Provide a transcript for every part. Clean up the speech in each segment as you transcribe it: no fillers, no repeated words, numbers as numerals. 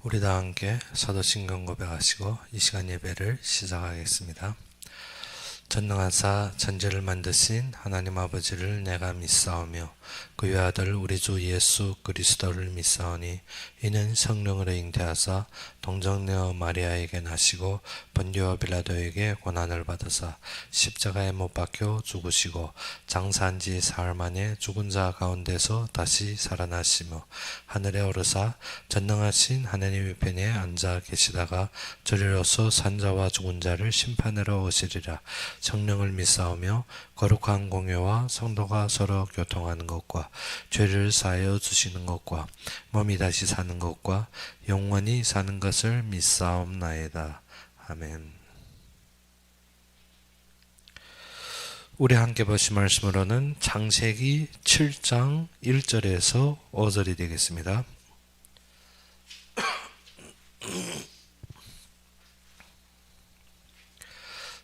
우리 다 함께 사도신경 고백하시고 이 시간 예배를 시작하겠습니다. 전능하사 천지를 만드신 하나님 아버지를 내가 믿사오며 그의 아들 우리 주 예수 그리스도를 믿사오니 이는 성령으로 잉태하사 동정녀 마리아에게 나시고 본디오 빌라도에게 고난을 받으사 십자가에 못 박혀 죽으시고 장사한 지 사흘 만에 죽은 자 가운데서 다시 살아나시며 하늘에 오르사 전능하신 하나님의 편에 앉아 계시다가 저리로서 산자와 죽은 자를 심판하러 오시리라. 성령을 믿사오며 거룩한 공회와 성도가 서로 교통하는 것과 죄를 사하여 주시는 것과 몸이 다시 사는 것과 영원히 사는 것을 믿사옵나이다. 아멘. 우리 함께 보신 말씀으로는 창세기 7장 1절에서 5절이 되겠습니다.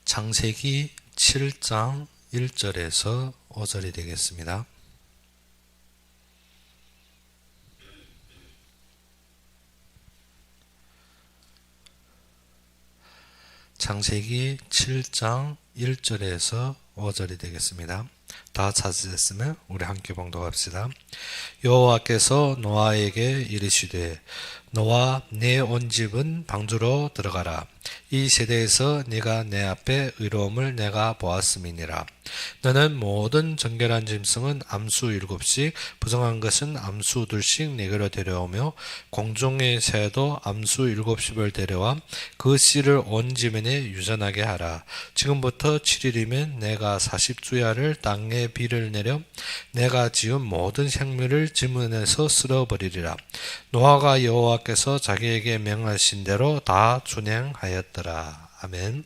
창세기 7장 1절에서 5절이 되겠습니다. 창세기 7장 1절에서 5절이 되겠습니다. 다 찾으셨으면 우리 함께 봉독합시다. 여호와께서 노아에게 이르시되 너와 내 온 집은 방주로 들어가라. 이 세대에서 네가 내 앞에 의로움을 내가 보았음이니라. 너는 모든 정결한 짐승은 암수 7씩 부정한 것은 암수 2씩 네게로 데려오며 공중의 새도 암수 7씩을 데려와 그 씨를 온 지면에 유전하게 하라. 지금부터 7일이면 내가 40주야를 땅에 비를 내려 내가 지은 모든 생물을 지면에서 쓸어버리리라. 노아가 여호와께서 자기에게 명하신 대로 다 준행하였더라. 아멘.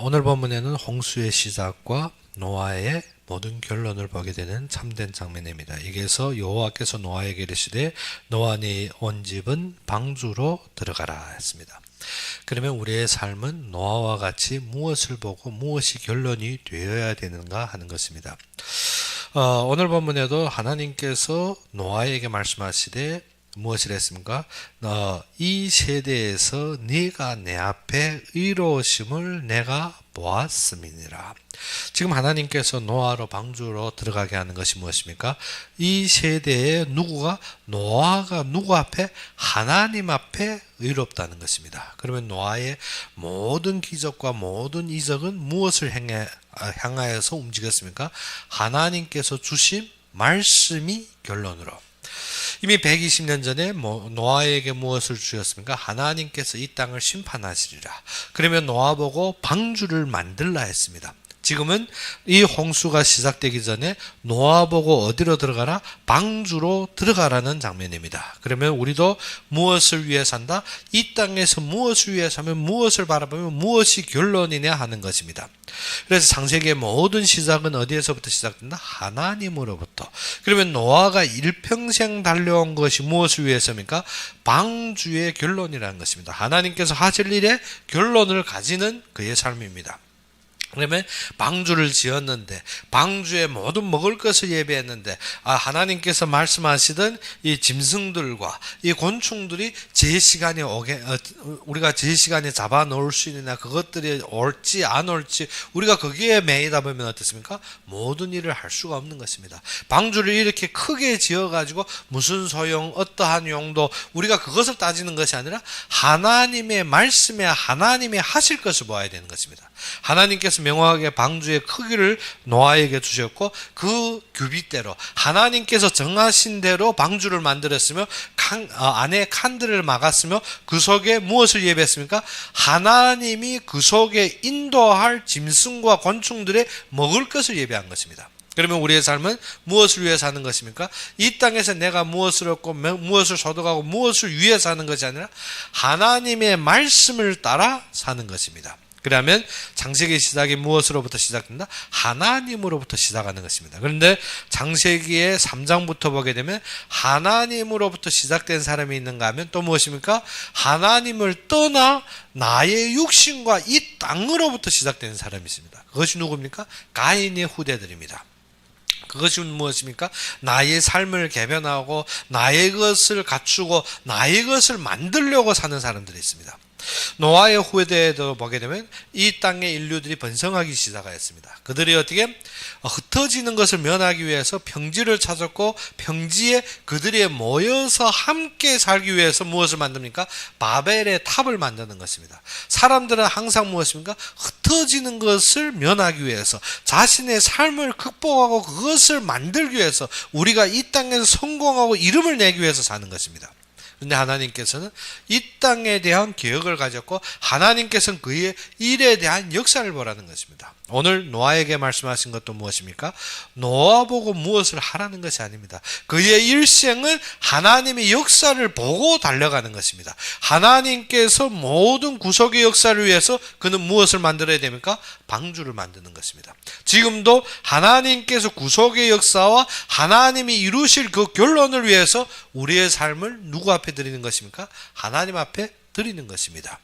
오늘 본문에는 홍수의 시작과 노아의 모든 결론을 보게 되는 참된 장면입니다. 여기에서 여호와께서 노아에게 이르시되 너와 네 온 집은 방주로 들어가라 했습니다. 그러면 우리의 삶은 노아와 같이 무엇을 보고 무엇이 결론이 되어야 되는가 하는 것입니다. 오늘 본문에도 하나님께서 노아에게 말씀하시되 무엇을 했습니까? 이 세대에서 네가 내 앞에 의로우심을 내가 보았음이니라. 지금 하나님께서 노아로 방주로 들어가게 하는 것이 무엇입니까? 이 세대에 노아가 누구 앞에? 하나님 앞에 의롭다는 것입니다. 그러면 노아의 모든 기적과 모든 이적은 무엇을 향하여서 움직였습니까? 하나님께서 주신 말씀이 결론으로. 이미 120년 전에 노아에게 무엇을 주셨습니까? 하나님께서 이 땅을 심판하시리라. 그러면 노아 보고 방주를 만들라 했습니다. 지금은 이 홍수가 시작되기 전에 노아 보고 어디로 들어가라? 방주로 들어가라는 장면입니다. 그러면 우리도 무엇을 위해 산다? 이 땅에서 무엇을 위해 사면 무엇을 바라보면 무엇이 결론이냐 하는 것입니다. 그래서 창세기의 모든 시작은 어디에서부터 시작된다? 하나님으로부터. 그러면 노아가 일평생 달려온 것이 무엇을 위해서입니까? 방주의 결론이라는 것입니다. 하나님께서 하실 일의 결론을 가지는 그의 삶입니다. 그러면 방주를 지었는데 방주에 모든 먹을 것을 예배했는데 하나님께서 말씀하시던 이 짐승들과 이 곤충들이 제 시간에 우리가 제 시간에 잡아 놓을 수 있느냐 그것들이 올지 안 올지 우리가 거기에 매이다 보면 어떻습니까? 모든 일을 할 수가 없는 것입니다. 방주를 이렇게 크게 지어가지고 무슨 소용 어떠한 용도 우리가 그것을 따지는 것이 아니라 하나님의 말씀에 하나님이 하실 것을 보아야 되는 것입니다. 하나님께서 명확하게 방주의 크기를 노아에게 주셨고 그 규빗대로 하나님께서 정하신 대로 방주를 만들었으며 안에 칸들을 막았으며 그 속에 무엇을 예배했습니까? 하나님이 그 속에 인도할 짐승과 곤충들의 먹을 것을 예배한 것입니다. 그러면 우리의 삶은 무엇을 위해 사는 것입니까? 이 땅에서 내가 무엇을 얻고 무엇을 소득하고 무엇을 위해 사는 것이 아니라 하나님의 말씀을 따라 사는 것입니다. 그러면 창세기 시작이 무엇으로부터 시작된다? 하나님으로부터 시작하는 것입니다. 그런데 창세기의 3장부터 보게 되면 하나님으로부터 시작된 사람이 있는가 하면 또 무엇입니까? 하나님을 떠나 나의 육신과 이 땅으로부터 시작된 사람이 있습니다. 그것이 누굽니까? 가인의 후대들입니다. 그것이 무엇입니까? 나의 삶을 개변하고 나의 것을 갖추고 나의 것을 만들려고 사는 사람들이 있습니다. 노아의 후대에도 보게 되면 이 땅의 인류들이 번성하기 시작하였습니다. 그들이 어떻게 흩어지는 것을 면하기 위해서 평지를 찾았고 평지에 그들이 모여서 함께 살기 위해서 무엇을 만듭니까? 바벨의 탑을 만드는 것입니다. 사람들은 항상 무엇입니까? 흩어지는 것을 면하기 위해서 자신의 삶을 극복하고 그것을 만들기 위해서 우리가 이 땅에서 성공하고 이름을 내기 위해서 사는 것입니다. 그런데 하나님께서는 이 땅에 대한 계획을 가졌고 하나님께서는 그의 일에 대한 역사를 보라는 것입니다. 오늘 노아에게 말씀하신 것도 무엇입니까? 노아 보고 무엇을 하라는 것이 아닙니다. 그의 일생은 하나님의 역사를 보고 달려가는 것입니다. 하나님께서 모든 구속의 역사를 위해서 그는 무엇을 만들어야 됩니까? 방주를 만드는 것입니다. 지금도 하나님께서 구속의 역사와 하나님이 이루실 그 결론을 위해서 우리의 삶을 누구 앞에 드리는 것입니까? 하나님 앞에 드리는 것입니다.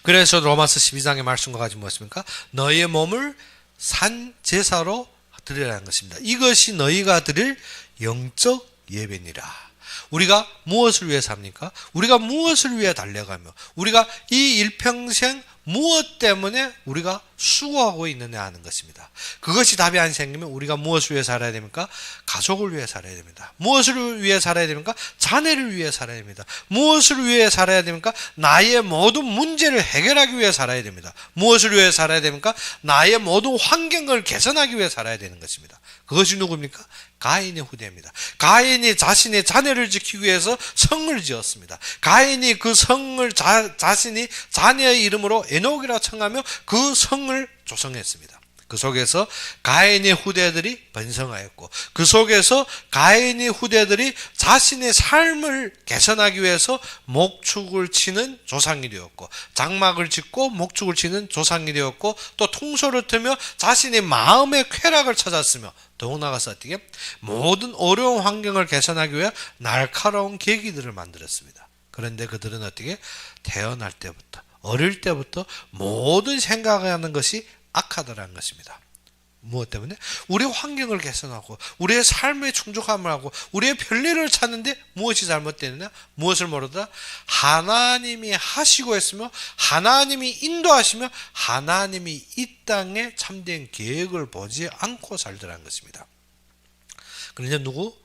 그래서 로마서 12장의 말씀과 같이 무엇입니까? 너희의 몸을 산 제사로 드리라는 것입니다. 이것이 너희가 드릴 영적 예배니라. 우리가 무엇을 위해 삽니까? 우리가 무엇을 위해 달려가며 우리가 이 일평생 무엇 때문에 우리가 수고하고 있느냐 하는 것입니다. 그것이 답이 안 생기면 우리가 무엇을 위해 살아야 됩니까? 가족을 위해 살아야 됩니다. 무엇을 위해 살아야 됩니까? 자녀를 위해 살아야 됩니다. 무엇을 위해 살아야 됩니까? 나의 모든 문제를 해결하기 위해 살아야 됩니다. 무엇을 위해 살아야 됩니까? 나의 모든 환경을 개선하기 위해 살아야 되는 것입니다. 그것이 누굽니까? 가인의 후대입니다. 가인이 자신의 자녀를 지키기 위해서 성을 지었습니다. 가인이 그 성을 자신이 자녀의 이름으로 에녹이라稱하며 그 성을 조성했습니다. 그 속에서 가인의 후대들이 번성하였고 그 속에서 가인의 후대들이 자신의 삶을 개선하기 위해서 목축을 치는 조상이 되었고 장막을 짓고 목축을 치는 조상이 되었고 또 통소를 틀며 자신의 마음의 쾌락을 찾았으며 더욱 나아가서 어떻게 모든 어려운 환경을 개선하기 위해 날카로운 계기들을 만들었습니다. 그런데 그들은 어떻게 태어날 때부터 어릴 때부터 모든 생각하는 것이 악하더라는 것입니다. 무엇 때문에? 우리의 환경을 개선하고 우리의 삶의 충족함을 하고 우리의 편리를 찾는데 무엇이 잘못되느냐? 무엇을 모르다? 하나님이 하시고 했으며 하나님이 인도하시며 하나님이 이 땅에 참된 계획을 보지 않고 살더라는 것입니다. 그런데 누구?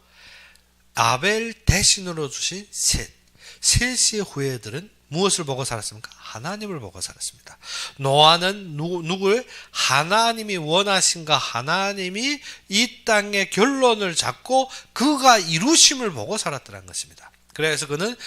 아벨 대신으로 주신 셋의 후예들은 무엇을 보고 살았습니까? 하나님을 보고 살았습니다. 노아는 누구를? 하나님이 원하신가? 하나님이 이 땅의 결론을 잡고 그가 이루심을 보고 살았다는 것입니다. 그래서 그는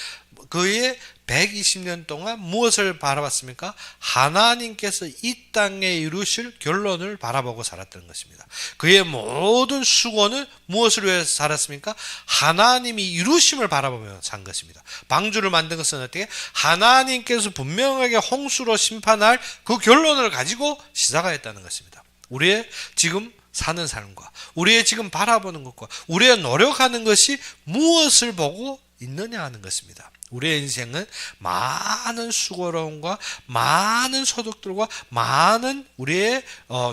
그의 120년 동안 무엇을 바라봤습니까? 하나님께서 이 땅에 이루실 결론을 바라보고 살았던 것입니다. 그의 모든 수고는 무엇을 위해 살았습니까? 하나님이 이루심을 바라보며 산 것입니다. 방주를 만든 것은 어떻게? 하나님께서 분명하게 홍수로 심판할 그 결론을 가지고 시작하였다는 것입니다. 우리의 지금 사는 삶과 우리의 지금 바라보는 것과 우리의 노력하는 것이 무엇을 보고 있느냐 하는 것입니다. 우리의 인생은 많은 수고로움과 많은 소득들과 많은 우리의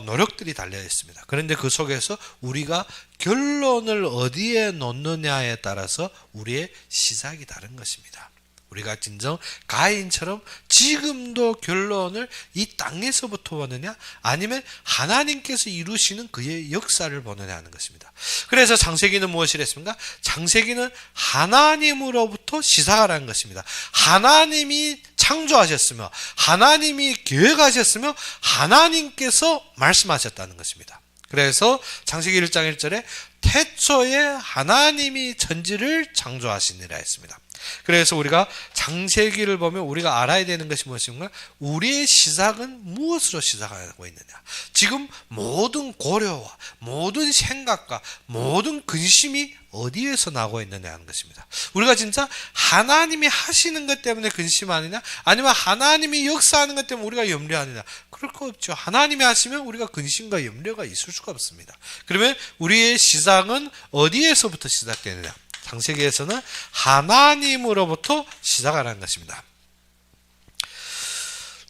노력들이 달려 있습니다. 그런데 그 속에서 우리가 결론을 어디에 놓느냐에 따라서 우리의 시작이 다른 것입니다. 우리가 진정 가인처럼 지금도 결론을 이 땅에서부터 보느냐 아니면 하나님께서 이루시는 그의 역사를 보느냐 하는 것입니다. 그래서 창세기는 무엇을 했습니까? 창세기는 하나님으로부터 시작하라는 것입니다. 하나님이 창조하셨으며 하나님이 계획하셨으며 하나님께서 말씀하셨다는 것입니다. 그래서 창세기 1장 1절에 태초에 하나님이 천지를 창조하시니라 했습니다. 그래서 우리가 창세기를 보면 우리가 알아야 되는 것이 무엇인가? 우리의 시작은 무엇으로 시작하고 있느냐? 지금 모든 고려와 모든 생각과 모든 근심이 어디에서 나고 있느냐 하는 것입니다. 우리가 진짜 하나님이 하시는 것 때문에 근심하느냐? 아니면 하나님이 역사하는 것 때문에 우리가 염려하느냐? 그럴 거 없죠. 하나님이 하시면 우리가 근심과 염려가 있을 수가 없습니다. 그러면 우리의 시작은 어디에서부터 시작되느냐? 창세기에서는 하나님으로부터 시작하라는 것입니다.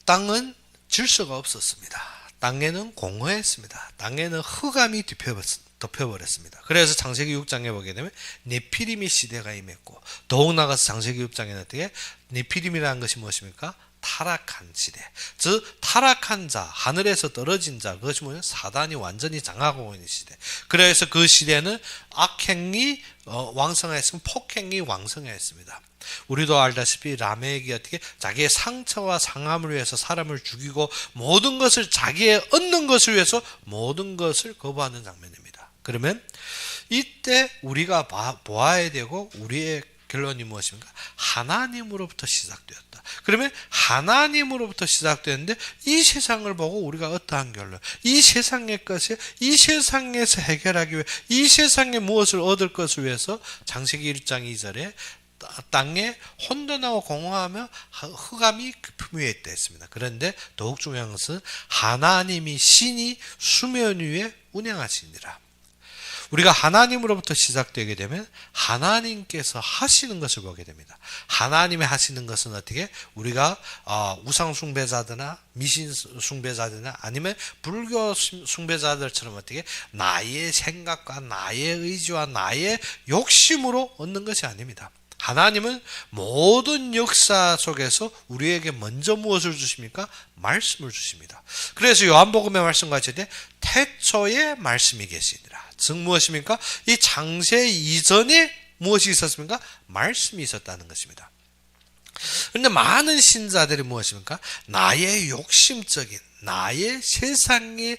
땅은 질서가 없었습니다. 땅에는 공허했습니다. 땅에는 흑암이 덮여버렸습니다. 그래서 창세기 6장에 보게 되면 네피림의 시대가 임했고, 더욱 나아가서 창세기 6장에는 어떻게 네피림이라는 것이 무엇입니까? 타락한 시대, 즉 타락한 자, 하늘에서 떨어진 자, 그것이 뭐냐? 사단이 완전히 장악하고 있는 시대. 그래서 그 시대는 악행이 왕성했으면 폭행이 왕성했습니다. 우리도 알다시피 라멕이 어떻게 자기의 상처와 상함을 위해서 사람을 죽이고 모든 것을 자기의 얻는 것을 위해서 모든 것을 거부하는 장면입니다. 그러면 이때 우리가 보아야 되고 우리의 결론이 무엇입니까? 하나님으로부터 시작되었다. 그러면 하나님으로부터 시작되었는데 이 세상을 보고 우리가 어떠한 결론, 이 세상의 것을 이 세상에서 해결하기 위해 이 세상에 무엇을 얻을 것을 위해서 창세기 1장 2절에 땅에 혼돈하고 공허하며 흑암이 품 위에 있다 했습니다. 그런데 더욱 중요한 것은 하나님이 신이 수면 위에 운행하시니라. 우리가 하나님으로부터 시작되게 되면 하나님께서 하시는 것을 보게 됩니다. 하나님이 하시는 것은 어떻게? 우리가 우상 숭배자들이나 미신 숭배자들이나 아니면 불교 숭배자들처럼 어떻게 나의 생각과 나의 의지와 나의 욕심으로 얻는 것이 아닙니다. 하나님은 모든 역사 속에서 우리에게 먼저 무엇을 주십니까? 말씀을 주십니다. 그래서 요한복음의 말씀과 같이 태초에 말씀이 계시니라. 즉 무엇입니까? 이 창세 이전에 무엇이 있었습니까? 말씀이 있었다는 것입니다. 그런데 많은 신자들이 무엇입니까? 나의 욕심적인, 나의 세상의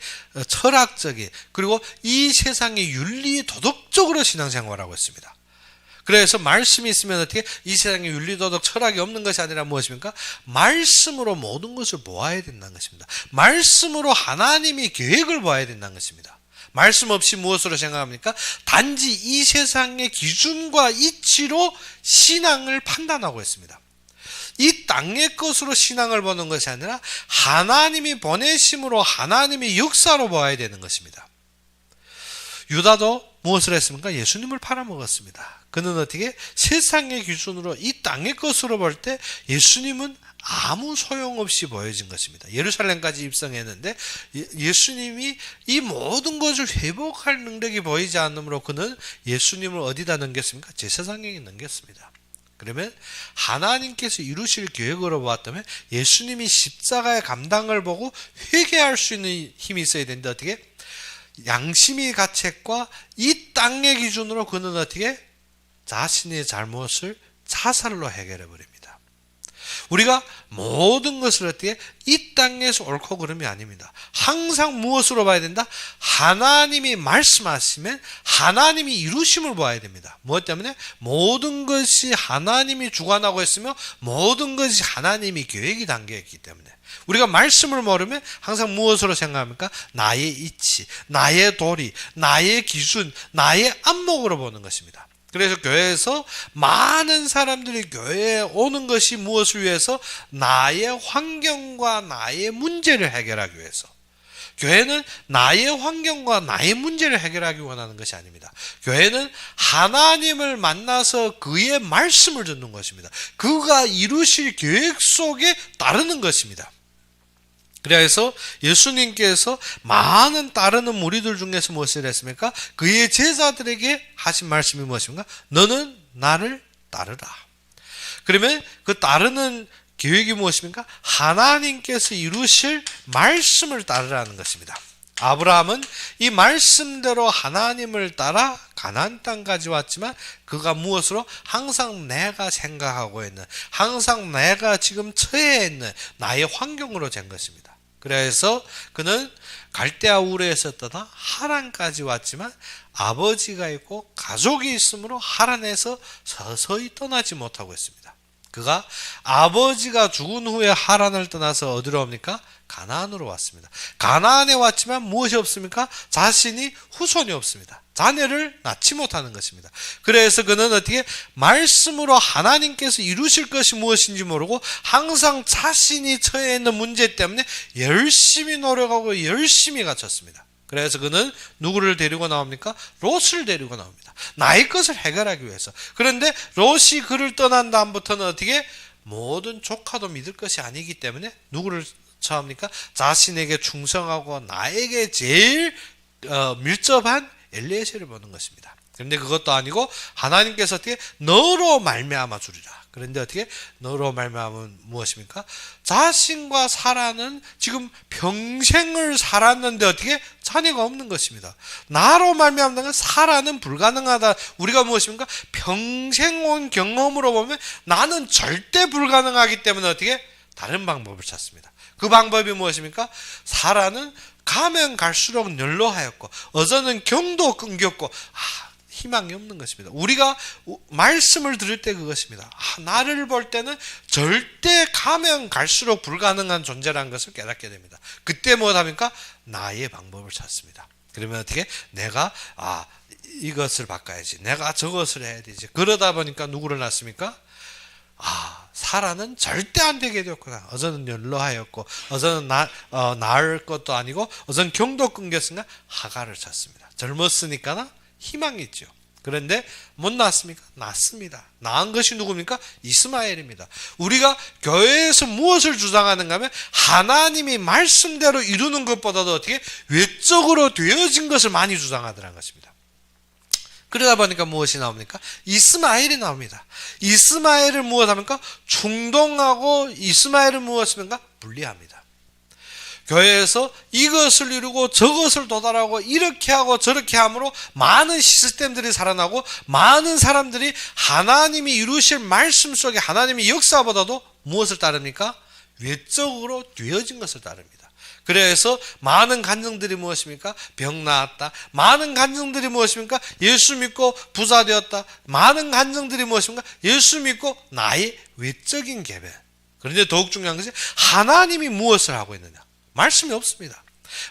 철학적인, 그리고 이 세상의 윤리 도덕적으로 신앙생활하고 있습니다. 그래서 말씀이 있으면 어떻게 이 세상에 윤리도덕 철학이 없는 것이 아니라 무엇입니까? 말씀으로 모든 것을 보아야 된다는 것입니다. 말씀으로 하나님의 계획을 보아야 된다는 것입니다. 말씀 없이 무엇으로 생각합니까? 단지 이 세상의 기준과 이치로 신앙을 판단하고 있습니다. 이 땅의 것으로 신앙을 보는 것이 아니라 하나님이 보내심으로 하나님의 역사로 보아야 되는 것입니다. 유다도 무엇을 했습니까? 예수님을 팔아먹었습니다. 그는 어떻게 세상의 기준으로 이 땅의 것으로 볼 때 예수님은 아무 소용없이 보여진 것입니다. 예루살렘까지 입성했는데 예수님이 이 모든 것을 회복할 능력이 보이지 않으므로 그는 예수님을 어디다 넘겼습니까? 제사장에게 넘겼습니다. 그러면 하나님께서 이루실 계획으로 보았다면 예수님이 십자가의 감당을 보고 회개할 수 있는 힘이 있어야 되는데 어떻게? 양심의 가책과 이 땅의 기준으로 그는 어떻게? 자신의 잘못을 자살로 해결해 버립니다. 우리가 모든 것을 어떻게? 이 땅에서 옳고 그름이 아닙니다. 항상 무엇으로 봐야 된다? 하나님이 말씀하시면 하나님이 이루심을 봐야 됩니다. 무엇 때문에? 모든 것이 하나님이 주관하고 있으며 모든 것이 하나님이 계획이 담겨 있기 때문에 우리가 말씀을 모르면 항상 무엇으로 생각합니까? 나의 이치, 나의 도리, 나의 기준, 나의 안목으로 보는 것입니다. 그래서 교회에서 많은 사람들이 교회에 오는 것이 무엇을 위해서? 나의 환경과 나의 문제를 해결하기 위해서. 교회는 나의 환경과 나의 문제를 해결하기 원하는 것이 아닙니다. 교회는 하나님을 만나서 그의 말씀을 듣는 것입니다. 그가 이루실 계획 속에 따르는 것입니다. 그래서 예수님께서 많은 따르는 무리들 중에서 무엇을 했습니까? 그의 제자들에게 하신 말씀이 무엇입니까? 너는 나를 따르라. 그러면 그 따르는 계획이 무엇입니까? 하나님께서 이루실 말씀을 따르라는 것입니다. 아브라함은 이 말씀대로 하나님을 따라 가나안 땅까지 왔지만 그가 무엇으로? 항상 내가 생각하고 있는, 항상 내가 지금 처해 있는 나의 환경으로 된 것입니다. 그래서 그는 갈대아 우르에서 떠나 하란까지 왔지만 아버지가 있고 가족이 있으므로 하란에서 서서히 떠나지 못하고 있습니다. 그가 아버지가 죽은 후에 하란을 떠나서 어디로 옵니까? 가나안으로 왔습니다. 가나안에 왔지만 무엇이 없습니까? 자신이 후손이 없습니다. 자녀를 낳지 못하는 것입니다. 그래서 그는 어떻게? 말씀으로 하나님께서 이루실 것이 무엇인지 모르고 항상 자신이 처해 있는 문제 때문에 열심히 노력하고 열심히 갇혔습니다. 그래서 그는 누구를 데리고 나옵니까? 롯을 데리고 나옵니다. 나의 것을 해결하기 위해서. 그런데 롯이 그를 떠난 다음부터는 어떻게? 모든 조카도 믿을 것이 아니기 때문에 누구를 처합니까? 자신에게 충성하고 나에게 제일 밀접한 엘리에셀을 보는 것입니다. 그런데 그것도 아니고 하나님께서 어떻게 너로 말미암아 주리라. 그런데 어떻게 너로 말미암은 무엇입니까? 자신과 사라는 지금 평생을 살았는데 어떻게 자녀가 없는 것입니다. 나로 말미암는 건 사라는 불가능하다. 우리가 무엇입니까? 평생 온 경험으로 보면 나는 절대 불가능하기 때문에 어떻게 다른 방법을 찾습니다. 그 방법이 무엇입니까? 사라는 가면 갈수록 연로하였고 어저는 경도 끊겼고 희망이 없는 것입니다. 우리가 말씀을 들을 때 그것입니다. 나를 볼 때는 절대 가면 갈수록 불가능한 존재라는 것을 깨닫게 됩니다. 그때 무엇합니까? 나의 방법을 찾습니다. 그러면 어떻게? 내가 이것을 바꿔야지. 내가 저것을 해야 되지. 그러다 보니까 누구를 낳습니까? 사라는 절대 안 되게 되었구나. 어저는 연로하였고 어저는 나을 것도 아니고 어저는 경도 끊겼으니까 하가를 찾습니다. 젊었으니까 희망이 있죠. 그런데 못 낳았습니까? 낳습니다. 낳은 것이 누굽니까? 이스마엘입니다. 우리가 교회에서 무엇을 주장하는가 하면 하나님이 말씀대로 이루는 것보다도 어떻게 외적으로 되어진 것을 많이 주장하더라는 것입니다. 그러다 보니까 무엇이 나옵니까? 이스마엘이 나옵니다. 이스마엘을 무엇합니까? 충동하고 이스마엘을 무엇입니까? 분리합니다. 교회에서 이것을 이루고 저것을 도달하고 이렇게 하고 저렇게 함으로 많은 시스템들이 살아나고 많은 사람들이 하나님이 이루실 말씀 속에 하나님의 역사보다도 무엇을 따릅니까? 외적으로 되어진 것을 따릅니다. 그래서 많은 간증들이 무엇입니까? 병 나았다. 많은 간증들이 무엇입니까? 예수 믿고 부자 되었다. 많은 간증들이 무엇입니까? 예수 믿고 나의 외적인 계배. 그런데 더욱 중요한 것이 하나님이 무엇을 하고 있느냐? 말씀이 없습니다.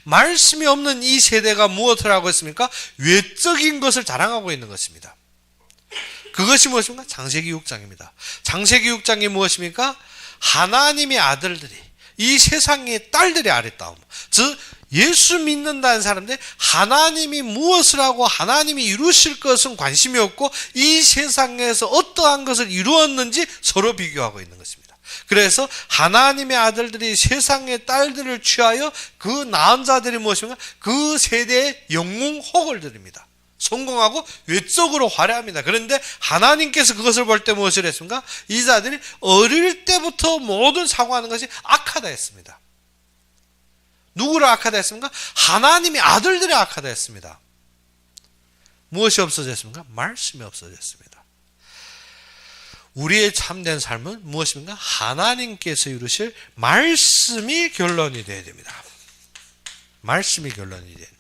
말씀이 없는 이 세대가 무엇을 하고 있습니까? 외적인 것을 자랑하고 있는 것입니다. 그것이 무엇입니까? 창세기 6장입니다. 창세기 6장이 무엇입니까? 하나님의 아들들이 이 세상의 딸들의 아랫다움, 즉 예수 믿는다는 사람들 하나님이 무엇을 하고 하나님이 이루실 것은 관심이 없고 이 세상에서 어떠한 것을 이루었는지 서로 비교하고 있는 것입니다. 그래서 하나님의 아들들이 세상의 딸들을 취하여 그 낳은 자들이 무엇입니까? 그 세대의 영웅혹을 드립니다. 성공하고 외적으로 화려합니다. 그런데 하나님께서 그것을 볼 때 무엇을 했습니까? 이 자들이 어릴 때부터 모든 사고하는 것이 악하다 했습니다. 누구를 악하다 했습니까? 하나님의 아들들이 악하다 했습니다. 무엇이 없어졌습니까? 말씀이 없어졌습니다. 우리의 참된 삶은 무엇입니까? 하나님께서 이루실 말씀이 결론이 되어야 됩니다. 말씀이 결론이 되어야 됩니다.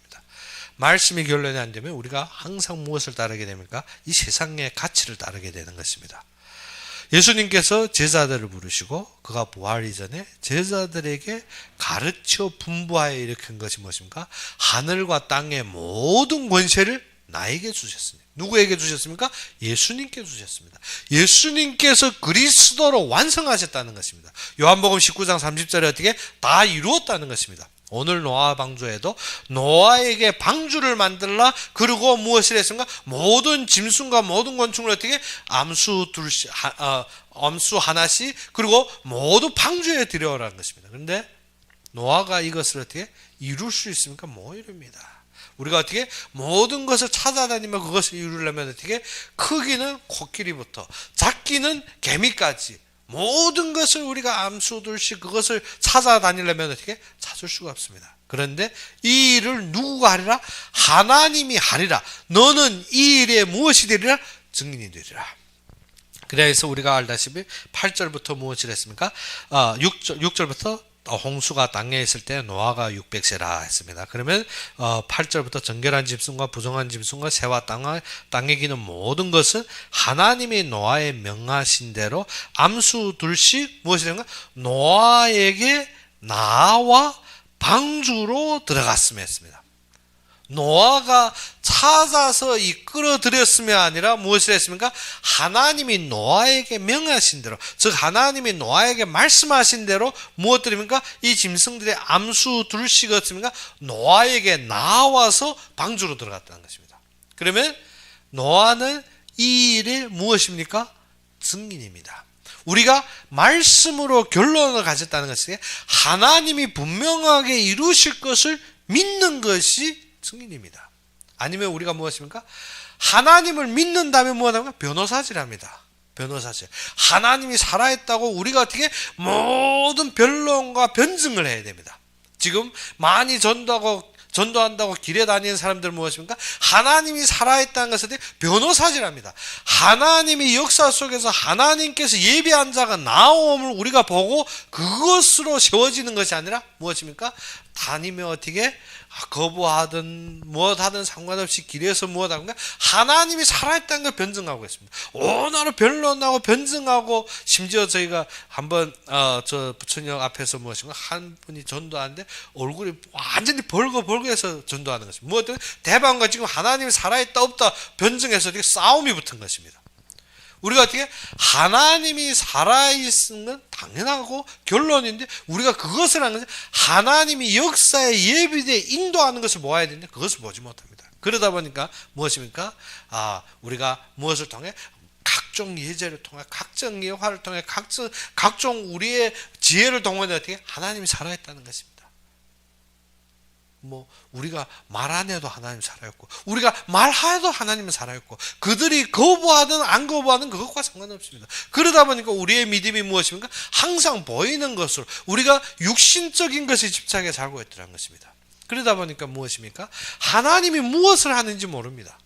말씀이 결론이 안 되면 우리가 항상 무엇을 따르게 됩니까? 이 세상의 가치를 따르게 되는 것입니다. 예수님께서 제자들을 부르시고 그가 부활 이전에 제자들에게 가르쳐 분부하여 일으킨 것이 무엇입니까? 하늘과 땅의 모든 권세를 나에게 주셨습니다. 누구에게 주셨습니까? 예수님께 주셨습니다. 예수님께서 그리스도로 완성하셨다는 것입니다. 요한복음 19장 30절에 어떻게 다 이루었다는 것입니다. 오늘 노아 방주에도 노아에게 방주를 만들라 그리고 무엇을 했습니까? 모든 짐승과 모든 곤충을 어떻게 암수 하나씩 그리고 모두 방주에 들여오라는 것입니다. 그런데 노아가 이것을 어떻게 이룰 수 있습니까? 못 이룹니다. 우리가 어떻게 모든 것을 찾아다니며 그것을 이루려면 어떻게 크기는 코끼리부터 작기는 개미까지 모든 것을 우리가 암수들씩 그것을 찾아다니려면 어떻게 찾을 수가 없습니다. 그런데 이 일을 누구가 하리라? 하나님이 하리라. 너는 이 일에 무엇이 되리라? 증인이 되리라. 그래서 우리가 알다시피 8절부터 무엇을 했습니까? 6절부터 홍수가 땅에 있을 때 노아가 600세라 했습니다. 그러면 8절부터 정결한 짐승과 부정한 짐승과 새와 땅에 기는 모든 것은 하나님이 노아에 명하신 대로 암수 둘씩 무엇이 되는가? 노아에게 나와 방주로 들어갔으며 했습니다. 노아가 찾아서 이끌어들였음이 아니라 무엇을 했습니까? 하나님이 노아에게 명하신 대로, 즉 하나님이 노아에게 말씀하신 대로 무엇들입니까? 이 짐승들의 암수 둘씩 어떻습니까? 노아에게 나와서 방주로 들어갔다는 것입니다. 그러면 노아는 이 일에 무엇입니까? 증인입니다. 우리가 말씀으로 결론을 가졌다는 것은 하나님이 분명하게 이루실 것을 믿는 것이 증인입니다. 아니면 우리가 무엇입니까? 하나님을 믿는다면 무엇합니까? 변호사질합니다. 변호사질. 하나님이 살아있다고 우리가 어떻게 모든 변론과 변증을 해야 됩니다. 지금 많이 전도한다고 길에 다니는 사람들 무엇입니까? 하나님이 살아있다는 것을 변호사질합니다. 하나님이 역사 속에서 하나님께서 예비한 자가 나옴을 우리가 보고 그것으로 세워지는 것이 아니라 무엇입니까? 다니며 어떻게 거부하든 무엇하든 상관없이 길에서 무엇하든가 하나님이 살아있다는 걸 변증하고 있습니다. 오늘은 변론하고 변증하고 심지어 저희가 한번 저 부천역 앞에서 무엇인가 한 분이 전도하는데 얼굴이 완전히 벌거벌거해서 전도하는 것입니다. 무엇 때문에? 대방과 지금 하나님이 살아있다 없다 변증해서 이렇게 싸움이 붙은 것입니다. 우리가 어떻게 하나님이 살아있는 건 당연하고 결론인데 우리가 그것을 하는 것은 하나님이 역사에 예비되어 인도하는 것을 보아야 되는데 그것을 보지 못합니다. 그러다 보니까 무엇입니까? 우리가 무엇을 통해 각종 예제를 통해 각종 예화를 통해 각종 우리의 지혜를 동원해 어떻게 하나님이 살아있다는 것입니다. 우리가 말 안 해도 하나님 살아있고 우리가 말해도 하나님은 살아있고 그들이 거부하든 안 거부하든 그것과 상관없습니다. 그러다 보니까 우리의 믿음이 무엇입니까? 항상 보이는 것으로 우리가 육신적인 것에 집착해 살고 있더라는 것입니다. 그러다 보니까 무엇입니까? 하나님이 무엇을 하는지 모릅니다.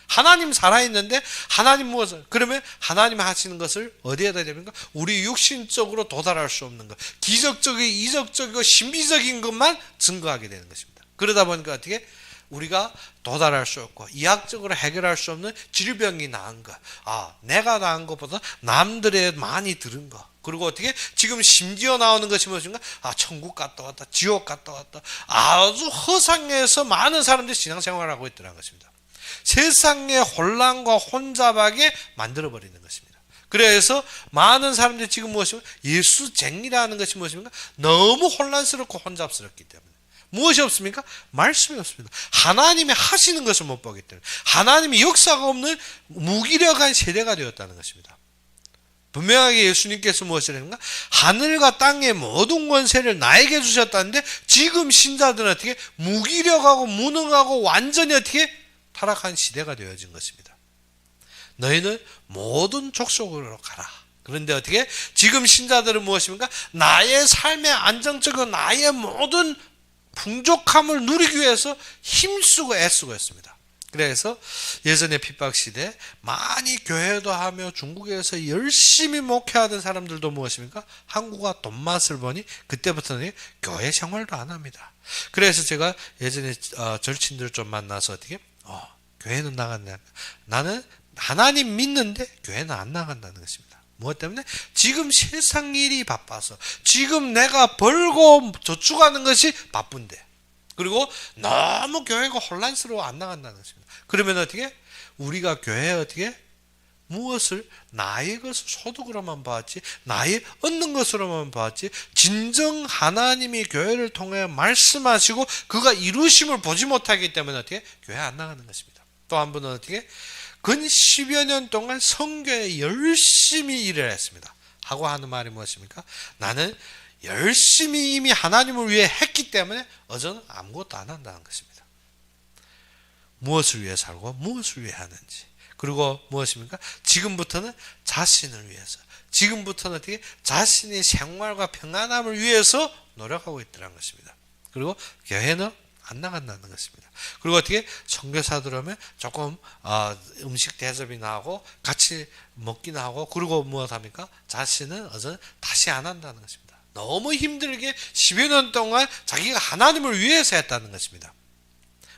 하나님 살아있는데 하나님 무엇을 그러면 하나님 하시는 것을 어디에다 대입니까? 우리 육신적으로 도달할 수 없는 것 기적적이고 이적적이고 신비적인 것만 증거하게 되는 것입니다. 그러다 보니까 어떻게 우리가 도달할 수 없고 이학적으로 해결할 수 없는 질병이 나은 것 내가 나은 것보다 남들의 많이 들은 것 그리고 어떻게 지금 심지어 나오는 것이 무엇인가? 천국 갔다 왔다 지옥 갔다 왔다 아주 허상에서 많은 사람들이 신앙생활을 하고 있더라는 것입니다. 세상의 혼란과 혼잡하게 만들어버리는 것입니다. 그래서 많은 사람들이 지금 무엇이면 예수쟁이라는 것이 무엇입니까? 너무 혼란스럽고 혼잡스럽기 때문에 무엇이 없습니까? 말씀이 없습니다. 하나님이 하시는 것을 못 보기 때문에 하나님이 역사가 없는 무기력한 세대가 되었다는 것입니다. 분명하게 예수님께서 무엇이라는가? 하늘과 땅의 모든 권세를 나에게 주셨다는데 지금 신자들은 어떻게 무기력하고 무능하고 완전히 어떻게 타락한 시대가 되어진 것입니다. 너희는 모든 족속으로 가라. 그런데 어떻게? 지금 신자들은 무엇입니까? 나의 삶의 안정적이고 나의 모든 풍족함을 누리기 위해서 힘쓰고 애쓰고 있습니다. 그래서 예전에 핍박시대 많이 교회도 하며 중국에서 열심히 목회하던 사람들도 무엇입니까? 한국과 돈맛을 보니 그때부터는 교회 생활도 안 합니다. 그래서 제가 예전에 절친들 좀 만나서 어떻게? 교회는 나간다. 나는 하나님 믿는데 교회는 안 나간다는 것입니다. 무엇 때문에? 지금 세상 일이 바빠서 지금 내가 벌고 저축하는 것이 바쁜데 그리고 너무 교회가 혼란스러워 안 나간다는 것입니다. 그러면 어떻게? 우리가 교회에 어떻게? 무엇을 나의 것을 소득으로만 봤지 나의 얻는 것으로만 봤지 진정 하나님이 교회를 통해 말씀하시고 그가 이루심을 보지 못하기 때문에 어떻게? 교회 안 나가는 것입니다. 또 한 분은 어떻게? 근 10여 년 동안 선교에 열심히 일을 했습니다. 하고 하는 말이 무엇입니까? 나는 열심히 이미 하나님을 위해 했기 때문에 어제는 아무것도 안 한다는 것입니다. 무엇을 위해 살고 무엇을 위해 하는지 그리고 무엇입니까? 지금부터는 자신을 위해서 지금부터는 어떻게 자신의 생활과 평안함을 위해서 노력하고 있더라는 것입니다. 그리고 교회는 안 나간다는 것입니다. 그리고 어떻게 선교사들 오면 조금 음식 대접이나 하고 같이 먹기나 하고 그리고 무엇합니까? 자신은 어제 다시 안 한다는 것입니다. 너무 힘들게 10여 년 동안 자기가 하나님을 위해서 했다는 것입니다.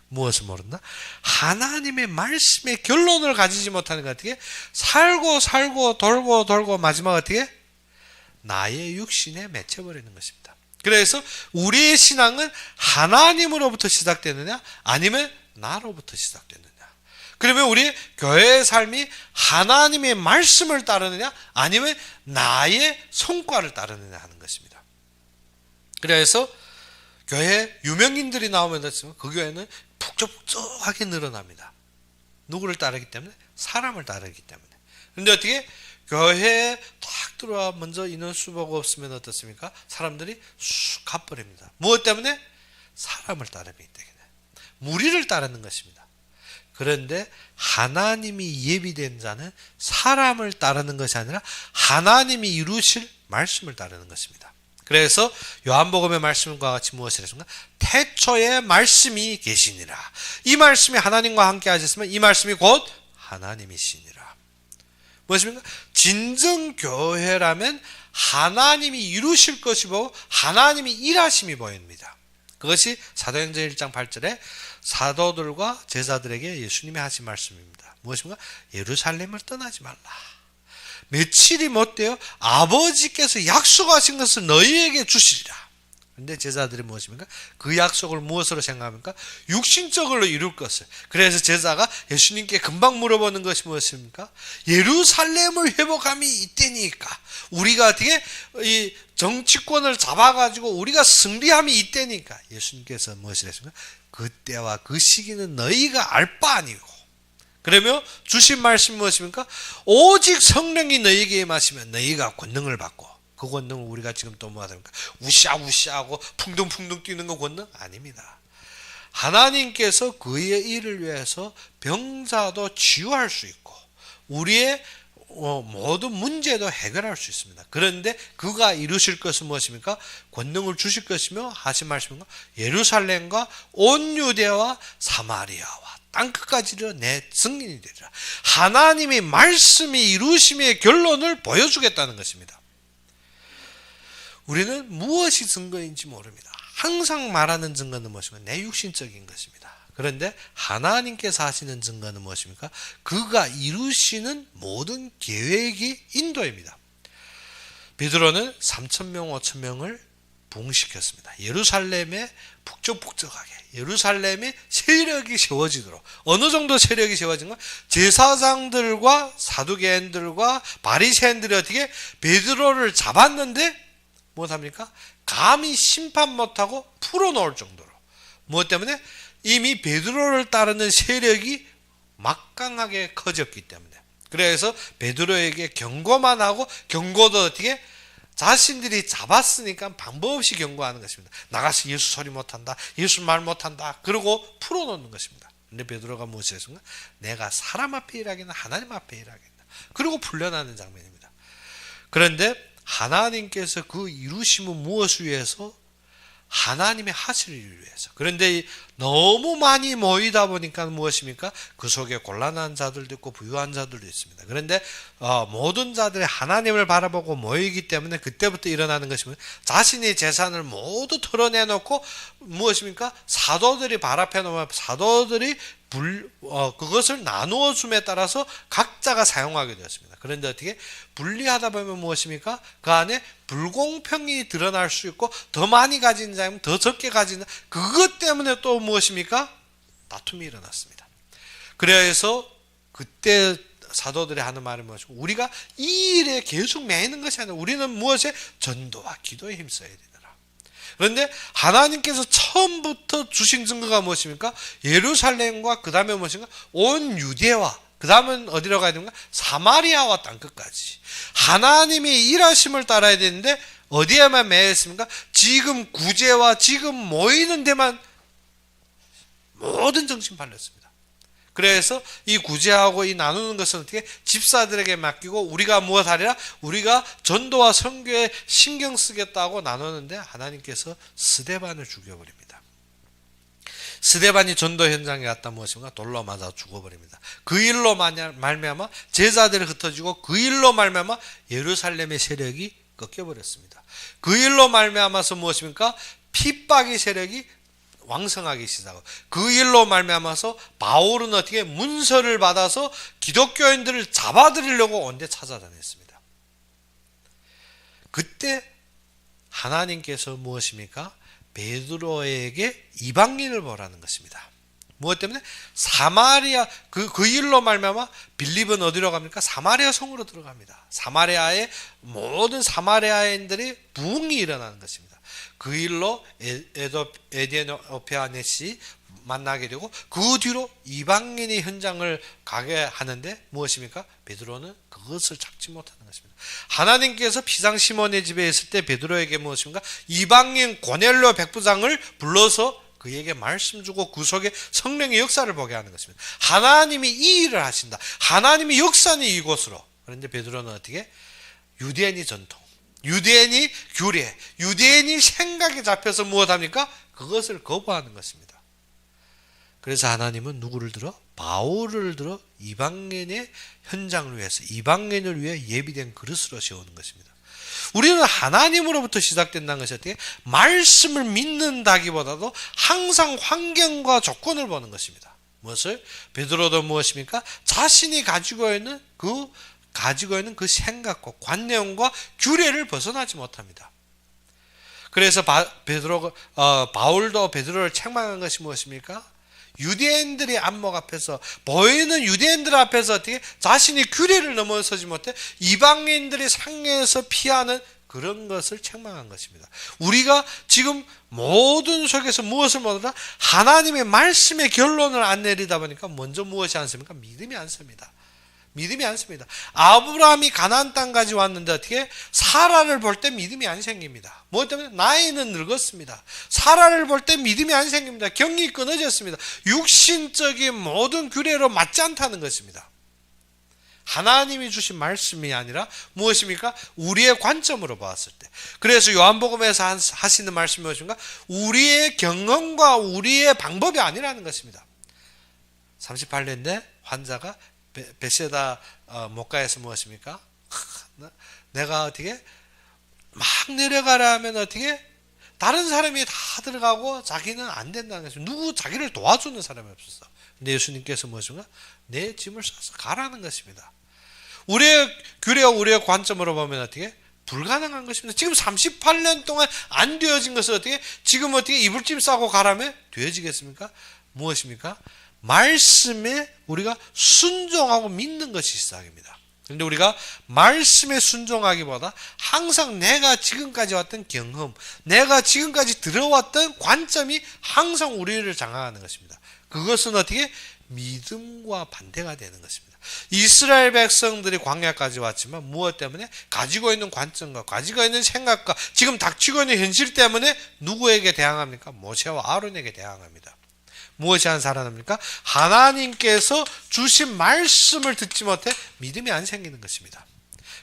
무엇을 모른다? 하나님의 말씀의 결론을 가지지 못하는 것 어떻게? 살고 돌고 마지막 어떻게? 나의 육신에 맺혀버리는 것입니다. 그래서 우리의 신앙은 하나님으로부터 시작되느냐 아니면 나로부터 시작되느냐 그러면 우리 교회의 삶이 하나님의 말씀을 따르느냐 아니면 나의 성과를 따르느냐 하는 것입니다. 그래서 교회 유명인들이 나오면 그 교회는 북적북적하게 늘어납니다. 누구를 따르기 때문에? 사람을 따르기 때문에. 그런데 어떻게? 교회에 딱 들어와 먼저 인원수 보고 없으면 어떻습니까? 사람들이 쑥 가버립니다. 무엇 때문에? 사람을 따르기 때문에. 무리를 따르는 것입니다. 그런데 하나님이 예비된 자는 사람을 따르는 것이 아니라 하나님이 이루실 말씀을 따르는 것입니다. 그래서 요한복음의 말씀과 같이 무엇을 했습니까? 태초에 말씀이 계시니라. 이 말씀이 하나님과 함께 하셨으면 이 말씀이 곧 하나님이시니라. 무엇입니까? 진정 교회라면 하나님이 이루실 것이 보고 하나님이 일하심이 보입니다. 그것이 사도행전 1장 8절에 사도들과 제자들에게 예수님이 하신 말씀입니다. 무엇입니까? 예루살렘을 떠나지 말라. 며칠이 못 되어 아버지께서 약속하신 것을 너희에게 주시리라. 그런데 제자들이 무엇입니까? 그 약속을 무엇으로 생각합니까? 육신적으로 이룰 것을. 그래서 제자가 예수님께 금방 물어보는 것이 무엇입니까? 예루살렘을 회복함이 이때니까. 우리가 어떻게 이 정치권을 잡아가지고 우리가 승리함이 이때니까. 예수님께서 무엇을 했습니까? 그때와 그 시기는 너희가 알 바 아니고. 그러며 주신 말씀이 무엇입니까? 오직 성령이 너희에게 임하시면 너희가 권능을 받고, 그 권능을 우리가 지금 또 뭐 하습니까? 우시하고 풍덩풍덩 뛰는 거 권능 아닙니다. 하나님께서 그의 일을 위해서 병자도 치유할 수 있고 우리의 모든 문제도 해결할 수 있습니다. 그런데 그가 이루실 것은 무엇입니까? 권능을 주실 것이며 하신 말씀인가? 예루살렘과 온 유대와 사마리아와 땅끝까지로 내 증인이 되리라. 하나님의 말씀이 이루심의 결론을 보여주겠다는 것입니다. 우리는 무엇이 증거인지 모릅니다. 항상 말하는 증거는 무엇입니까? 내 육신적인 것입니다. 그런데 하나님께서 하시는 증거는 무엇입니까? 그가 이루시는 모든 계획의 인도입니다. 베드로는 3,000명, 5,000명을 부흥시켰습니다. 예루살렘에 북적북적하게 예루살렘에 세력이 세워지도록. 어느 정도 세력이 세워진가? 제사장들과 사두개인들과 바리새인들이 어떻게 베드로를 잡았는데 못합니까? 감히 심판 못하고 풀어놓을 정도로. 무엇 때문에? 이미 베드로를 따르는 세력이 막강하게 커졌기 때문에. 그래서 베드로에게 경고만 하고, 경고도 어떻게? 자신들이 잡았으니까 방법 없이 경고하는 것입니다. 나가서 예수 소리 못한다, 예수 말 못한다, 그러고 풀어놓는 것입니다. 근데 베드로가 무엇을 했습니까? 내가 사람 앞에 일하겠나 하나님 앞에 일하겠나, 그리고 풀려나는 장면입니다. 그런데 하나님께서 그 이루심은 무엇을 위해서? 하나님의 하실 일을 위해서. 그런데 너무 많이 모이다 보니까 무엇입니까? 그 속에 곤란한 자들도 있고 부유한 자들도 있습니다. 그런데 모든 자들이 하나님을 바라보고 모이기 때문에 그때부터 일어나는 것이면 자신의 재산을 모두 털어내놓고 무엇입니까? 사도들이 발 앞에 놓으면 사도들이 그것을 나누어 줌에 따라서 각자가 사용하게 되었습니다. 그런데 어떻게 분리하다 보면 무엇입니까? 그 안에 불공평이 드러날 수 있고 더 많이 가진 자면 더 적게 가진 자, 그것 때문에 또 무엇입니까? 다툼이 일어났습니다. 그래서 그때 사도들이 하는 말은 무엇이고, 우리가 이 일에 계속 매이는 것이 아니라 우리는 무엇에? 전도와 기도에 힘써야 되더라. 그런데 하나님께서 처음부터 주신 증거가 무엇입니까? 예루살렘과 그 다음에 무엇인가? 온 유대와 그 다음은 어디로 가야 됩니까? 사마리아와 땅끝까지. 하나님의 일하심을 따라야 되는데 어디에만 매였습니까? 지금 구제와 지금 모이는 데만 모든 정신 팔렸습니다. 그래서 이 구제하고 이 나누는 것은 어떻게? 집사들에게 맡기고 우리가 무엇하리라? 우리가 전도와 선교에 신경 쓰겠다고 나누는데 하나님께서 스데반을 죽여버립니다. 스데반이 전도 현장에 갔다 무엇인가? 돌로 맞아 죽어버립니다. 그 일로 말미암아 제자들이 흩어지고 그 일로 말미암아 예루살렘의 세력이 꺾여버렸습니다. 그 일로 말미암아서 무엇입니까? 핍박의 세력이 왕성하기 시작하고 그 일로 말미암아서 바울은 어떻게 문서를 받아서 기독교인들을 잡아들이려고 온데 찾아다녔습니다. 그때 하나님께서 무엇입니까? 베드로에게 이방인을 보라는 것입니다. 무엇 때문에? 사마리아 그 일로 말미암아 빌립은 어디로 갑니까? 사마리아 성으로 들어갑니다. 사마리아의 모든 사마리아인들이 부흥이 일어나는 것입니다. 그 일로 에디오피아넷이 만나게 되고 그 뒤로 이방인의 현장을 가게 하는데 무엇입니까? 베드로는 그것을 잡지 못하는 것입니다. 하나님께서 비상 시몬의 집에 있을 때 베드로에게 무엇입니까? 이방인 고넬료 백부장을 불러서 그에게 말씀 주고 그 속에 성령의 역사를 보게 하는 것입니다. 하나님이 이 일을 하신다. 하나님이 역사는 이곳으로. 그런데 베드로는 어떻게? 유대인이 전통, 유대인이 규례, 유대인이 생각에 잡혀서 무엇합니까? 그것을 거부하는 것입니다. 그래서 하나님은 누구를 들어? 바울을 들어 이방인의 현장을 위해서, 이방인을 위해 예비된 그릇으로 세우는 것입니다. 우리는 하나님으로부터 시작된다는 것이 어떻게? 말씀을 믿는다기보다도 항상 환경과 조건을 보는 것입니다. 무엇을? 베드로도 무엇입니까? 자신이 가지고 있는 그 생각과 관념과 규례를 벗어나지 못합니다. 그래서 바울도 베드로를 책망한 것이 무엇입니까? 유대인들의 안목 앞에서, 보이는 유대인들 앞에서 어떻게 자신이 규례를 넘어서지 못해 이방인들의 상해에서 피하는 그런 것을 책망한 것입니다. 우리가 지금 모든 속에서 무엇을 못하다? 하나님의 말씀의 결론을 안 내리다 보니까 먼저 무엇이 안 섭니까? 믿음이 안 섭니다. 믿음이 안 섭니다. 아브라함이 가나안 땅까지 왔는데 어떻게? 사라를 볼 때 믿음이 안 생깁니다. 무엇 때문에? 나이는 늙었습니다. 사라를 볼 때 믿음이 안 생깁니다. 경이 끊어졌습니다. 육신적인 모든 규례로 맞지 않다는 것입니다. 하나님이 주신 말씀이 아니라 무엇입니까? 우리의 관점으로 봤을 때. 그래서 요한복음에서 하시는 말씀이 무엇인가? 우리의 경험과 우리의 방법이 아니라는 것입니다. 38년대 환자가 베세다 목가에서 무엇입니까? 내가 어떻게 막 내려가라 하면 어떻게 다른 사람이 다 들어가고 자기는 안 된다는 것입니다. 누구 자기를 도와주는 사람이 없었어. 근데 예수님께서 무엇인가? 내 짐을 싸서 가라는 것입니다. 우리의 규례와 우리의 관점으로 보면 어떻게? 불가능한 것입니다. 지금 38년 동안 안 되어진 것을 어떻게? 지금 어떻게 이불짐 싸고 가라면 되어지겠습니까? 무엇입니까? 말씀에 우리가 순종하고 믿는 것이 시작입니다. 그런데 우리가 말씀에 순종하기보다 항상 내가 지금까지 왔던 경험, 내가 지금까지 들어왔던 관점이 항상 우리를 장악하는 것입니다. 그것은 어떻게? 믿음과 반대가 되는 것입니다. 이스라엘 백성들이 광야까지 왔지만 무엇 때문에? 가지고 있는 관점과 가지고 있는 생각과 지금 닥치고 있는 현실 때문에 누구에게 대항합니까? 모세와 아론에게 대항합니다. 무엇이 안 살아납니까? 하나님께서 주신 말씀을 듣지 못해 믿음이 안 생기는 것입니다.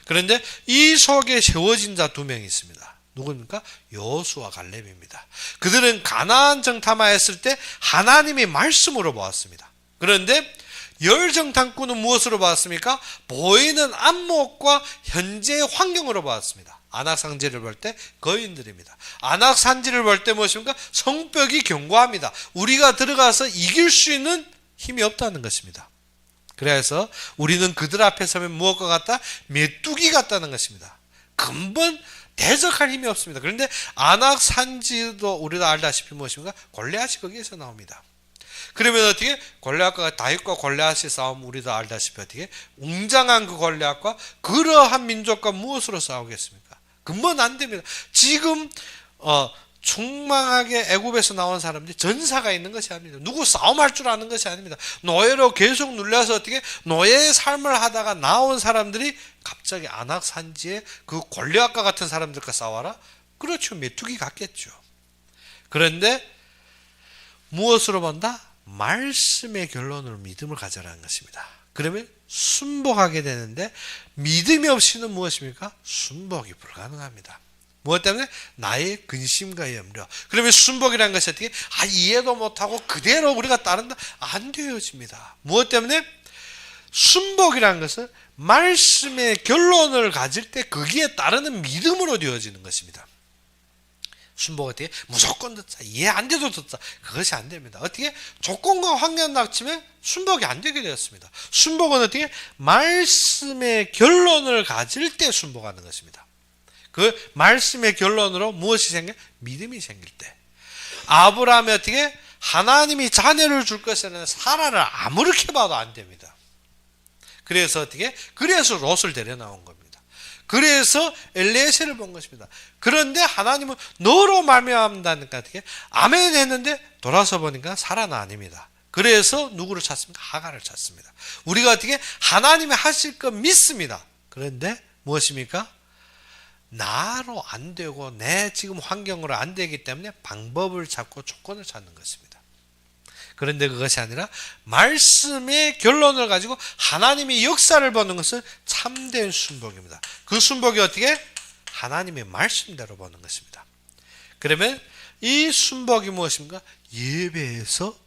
그런데 이 속에 세워진 자 두 명이 있습니다. 누구입니까? 여호수아 갈렙입니다. 그들은 가나안 정탐하였을 때 하나님의 말씀으로 보았습니다. 그런데 열정탐꾼은 무엇으로 보았습니까? 보이는 안목과 현재의 환경으로 보았습니다. 안악산지를 볼 때 거인들입니다. 안악산지를 볼 때 무엇입니까? 성벽이 견고합니다. 우리가 들어가서 이길 수 있는 힘이 없다는 것입니다. 그래서 우리는 그들 앞에 서면 무엇과 같다? 메뚜기 같다는 것입니다. 근본 대적할 힘이 없습니다. 그런데 안악산지도 우리도 알다시피 무엇입니까? 골리앗이 거기에서 나옵니다. 그러면 어떻게? 골리앗과 다윗과 골리앗의 싸움 우리도 알다시피 어떻게? 웅장한 그 골리앗과 그러한 민족과 무엇으로 싸우겠습니까? 근본 안 됩니다. 지금 충망하게 애굽에서 나온 사람들이 전사가 있는 것이 아닙니다. 누구 싸움할 줄 아는 것이 아닙니다. 노예로 계속 눌려서 어떻게? 노예의 삶을 하다가 나온 사람들이 갑자기 안악산지에 그 골리앗과 같은 사람들과 싸워라? 그렇죠. 메뚜기 같겠죠. 그런데 무엇으로 본다? 말씀의 결론으로 믿음을 가져라는 것입니다. 그러면 순복하게 되는데 믿음이 없이는 무엇입니까? 순복이 불가능합니다. 무엇 때문에? 나의 근심과 염려. 그러면 순복이라는 것이 어떻게? 이해도 못하고 그대로 우리가 따른다? 안 되어집니다. 무엇 때문에? 순복이라는 것은 말씀의 결론을 가질 때 거기에 따르는 믿음으로 되어지는 것입니다. 순복 어떻게? 무조건 듣자. 이해 안 돼도 듣자. 그것이 안 됩니다. 어떻게? 조건과 환경 닥치면 순복이 안 되게 되었습니다. 순복은 어떻게? 말씀의 결론을 가질 때 순복하는 것입니다. 그 말씀의 결론으로 무엇이 생겨? 믿음이 생길 때. 아브라함이 어떻게? 하나님이 자녀를 줄 것이라는 사라를 아무렇게 봐도 안 됩니다. 그래서 어떻게? 그래서 롯을 데려 나온 겁니다. 그래서 엘리에셀을 본 것입니다. 그런데 하나님은 너로 말미암다니까 어떻게? 아멘 했는데 돌아서 보니까 사라는 아닙니다. 그래서 누구를 찾습니까? 하갈을 찾습니다. 우리가 어떻게? 하나님이 하실 것 믿습니다. 그런데 무엇입니까? 나로 안 되고 내 지금 환경으로 안 되기 때문에 방법을 찾고 조건을 찾는 것입니다. 그런데 그것이 아니라 말씀의 결론을 가지고 하나님의 역사를 보는 것은 참된 순복입니다. 그 순복이 어떻게? 하나님의 말씀대로 보는 것입니다. 그러면 이 순복이 무엇입니까? 예배에서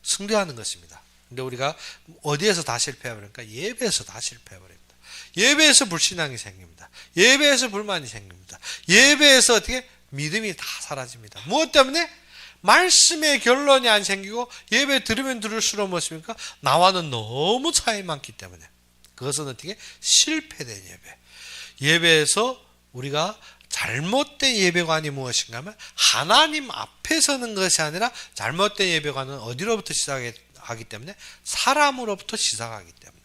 승리하는 것입니다. 근데 우리가 어디에서 다 실패해버립니까? 예배에서 다 실패해버립니다. 예배에서 불신앙이 생깁니다. 예배에서 불만이 생깁니다. 예배에서 어떻게? 믿음이 다 사라집니다. 무엇 때문에? 말씀의 결론이 안 생기고 예배 들으면 들을수록 무엇입니까? 나와는 너무 차이 많기 때문에 그것은 어떻게? 실패된 예배. 예배에서 우리가 잘못된 예배관이 무엇인가 하면 하나님 앞에 서는 것이 아니라 잘못된 예배관은 어디로부터 시작하기 때문에? 사람으로부터 시작하기 때문에.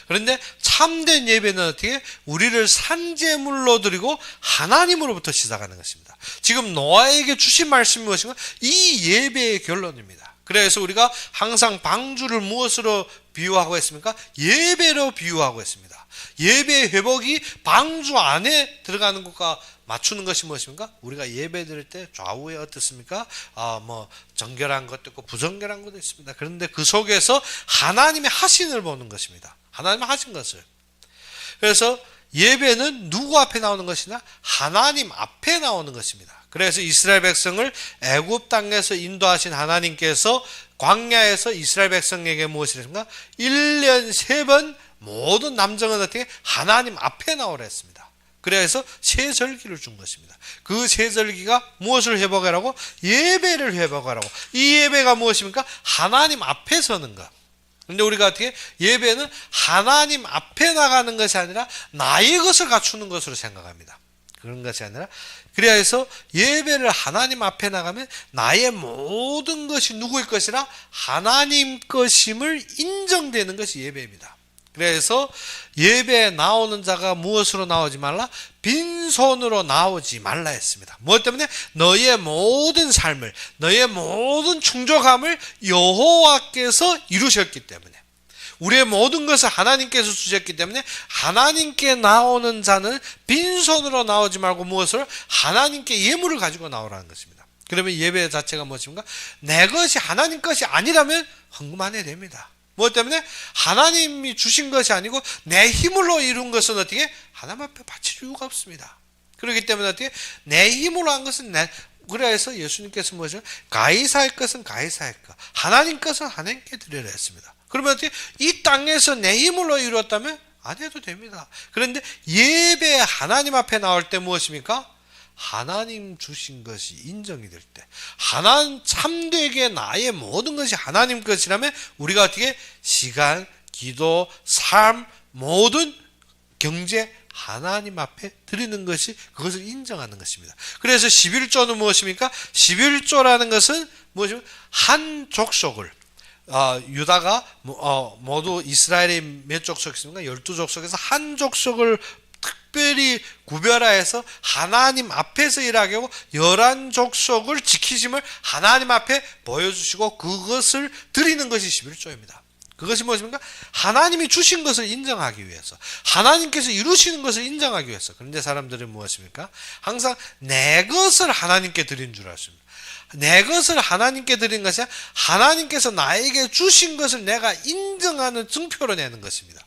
그런데 참된 예배는 어떻게? 우리를 산제물로 드리고 하나님으로부터 시작하는 것입니다. 지금 노아에게 주신 말씀이 무엇인가? 이 예배의 결론입니다. 그래서 우리가 항상 방주를 무엇으로 비유하고 있습니까? 예배로 비유하고 있습니다. 예배의 회복이 방주 안에 들어가는 것과 맞추는 것이 무엇입니까? 우리가 예배 드릴 때 좌우에 어떻습니까? 정결한 것도 있고 부정결한 것도 있습니다. 그런데 그 속에서 하나님의 하신을 보는 것입니다. 하나님이 하신 것을. 그래서 예배는 누구 앞에 나오는 것이냐? 하나님 앞에 나오는 것입니다. 그래서 이스라엘 백성을 애굽 땅에서 인도하신 하나님께서 광야에서 이스라엘 백성에게 무엇을 했습니까? 1년 3번 모든 남정은 어떻게? 하나님 앞에 나오라 했습니다. 그래서 새 절기를 준 것입니다. 그 새 절기가 무엇을 회복하라고? 예배를 회복하라고. 이 예배가 무엇입니까? 하나님 앞에 서는 것. 근데 우리가 어떻게? 예배는 하나님 앞에 나가는 것이 아니라 나의 것을 갖추는 것으로 생각합니다. 그런 것이 아니라, 그래서 예배를 하나님 앞에 나가면 나의 모든 것이 누구의 것이라? 하나님 것임을 인정되는 것이 예배입니다. 그래서 예배에 나오는 자가 무엇으로 나오지 말라? 빈손으로 나오지 말라 했습니다. 무엇 때문에? 너의 모든 삶을, 너의 모든 충족함을 여호와께서 이루셨기 때문에, 우리의 모든 것을 하나님께서 주셨기 때문에 하나님께 나오는 자는 빈손으로 나오지 말고 무엇을? 하나님께 예물을 가지고 나오라는 것입니다. 그러면 예배 자체가 무엇입니까? 내 것이 하나님 것이 아니라면 헌금 안 해야 됩니다. 무엇 때문에? 하나님이 주신 것이 아니고 내 힘으로 이룬 것은 어떻게? 하나님 앞에 바칠 이유가 없습니다. 그렇기 때문에 어떻게? 내 힘으로 한 것은 그래서 예수님께서 뭐죠? 가이사의 것은 가이사의 것, 하나님 것은 하나님께 드리라 했습니다. 그러면 어떻게? 이 땅에서 내 힘으로 이루었다면 안 해도 됩니다. 그런데 예배 하나님 앞에 나올 때 무엇입니까? 하나님 주신 것이 인정이 될 때, 하나님 참되게 나의 모든 것이 하나님 것이라면 우리가 어떻게? 시간, 기도, 삶, 모든 경제 하나님 앞에 드리는 것이 그것을 인정하는 것입니다. 그래서 11조는 무엇입니까? 11조라는 것은 무엇입니까? 한 족속을, 유다가 모두 이스라엘이 몇 족속 있습니까? 12족속에서 한 족속을 특별히 구별하여서 하나님 앞에서 일하게 하고 11족속을 지키심을 하나님 앞에 보여주시고 그것을 드리는 것이 11조입니다. 그것이 무엇입니까? 하나님이 주신 것을 인정하기 위해서, 하나님께서 이루시는 것을 인정하기 위해서. 그런데 사람들은 무엇입니까? 항상 내 것을 하나님께 드린 줄 아십니다. 내 것을 하나님께 드린 것이 아니라 하나님께서 나에게 주신 것을 내가 인정하는 증표로 내는 것입니다.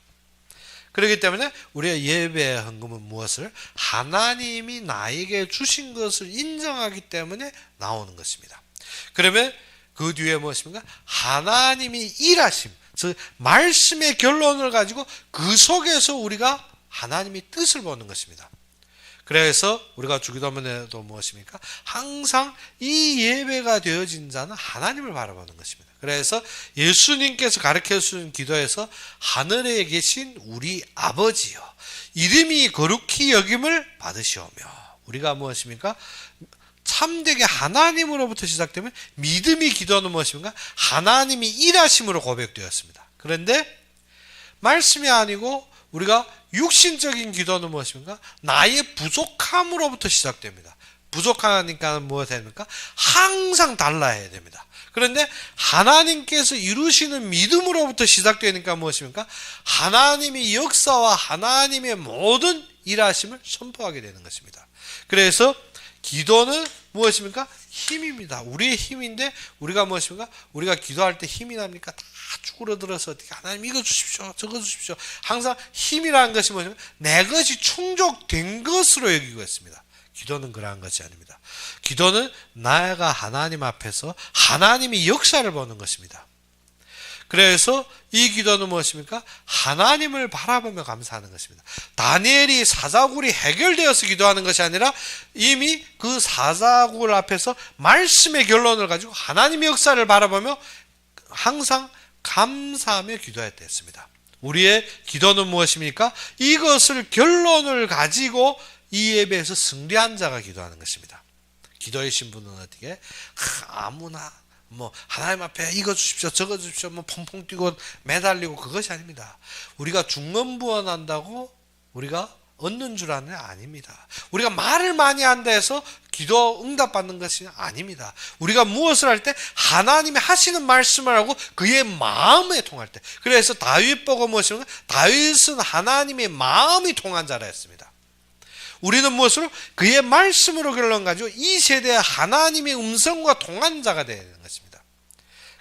그렇기 때문에 우리의 예배의 헌금은 무엇을? 하나님이 나에게 주신 것을 인정하기 때문에 나오는 것입니다. 그러면 그 뒤에 무엇입니까? 하나님이 일하심, 즉 말씀의 결론을 가지고 그 속에서 우리가 하나님의 뜻을 보는 것입니다. 그래서 우리가 주기도문에도 무엇입니까? 항상 이 예배가 되어진 자는 하나님을 바라보는 것입니다. 그래서 예수님께서 가르쳐주신 기도에서 하늘에 계신 우리 아버지여 이름이 거룩히 여김을 받으시오며, 우리가 무엇입니까? 참되게 하나님으로부터 시작되면 믿음이 기도는 무엇입니까? 하나님이 일하심으로 고백되었습니다. 그런데 말씀이 아니고 우리가 육신적인 기도는 무엇입니까? 나의 부족함으로부터 시작됩니다. 부족하니까 무엇 해야 됩니까? 항상 달라야 됩니다. 그런데 하나님께서 이루시는 믿음으로부터 시작되니까 무엇입니까? 하나님의 역사와 하나님의 모든 일하심을 선포하게 되는 것입니다. 그래서 기도는 무엇입니까? 힘입니다. 우리의 힘인데 우리가 무엇입니까? 우리가 기도할 때 힘이 납니까? 다 쭈그러들어서 어떻게 하나님 이거 주십시오, 저거 주십시오. 항상 힘이라는 것이 뭐냐면 내 것이 충족된 것으로 여기고 있습니다. 기도는 그러한 것이 아닙니다. 기도는 나가 하나님 앞에서 하나님이 역사를 보는 것입니다. 그래서 이 기도는 무엇입니까? 하나님을 바라보며 감사하는 것입니다. 다니엘이 사자굴이 해결되어서 기도하는 것이 아니라 이미 그 사자굴 앞에서 말씀의 결론을 가지고 하나님의 역사를 바라보며 항상 감사하며 기도했다 했습니다. 우리의 기도는 무엇입니까? 이것을 결론을 가지고 이 예배에서 승리한 자가 기도하는 것입니다. 기도의 신분은 어떻게? 아무나 하나님 앞에 이거 주십시오, 저거 주십시오, 펑펑 뛰고 매달리고 그것이 아닙니다. 우리가 중언부언한다고 우리가 얻는 줄 아는 아닙니다. 우리가 말을 많이 한다 해서 기도 응답받는 것이 아닙니다. 우리가 무엇을 할 때 하나님이 하시는 말씀을 하고 그의 마음에 통할 때. 그래서 다윗 보고 무엇이냐? 다윗은 하나님의 마음이 통한 자라 했습니다. 우리는 무엇으로? 그의 말씀으로 결론 가지고 이 세대에 하나님의 음성과 통한 자가 되는 것입니다.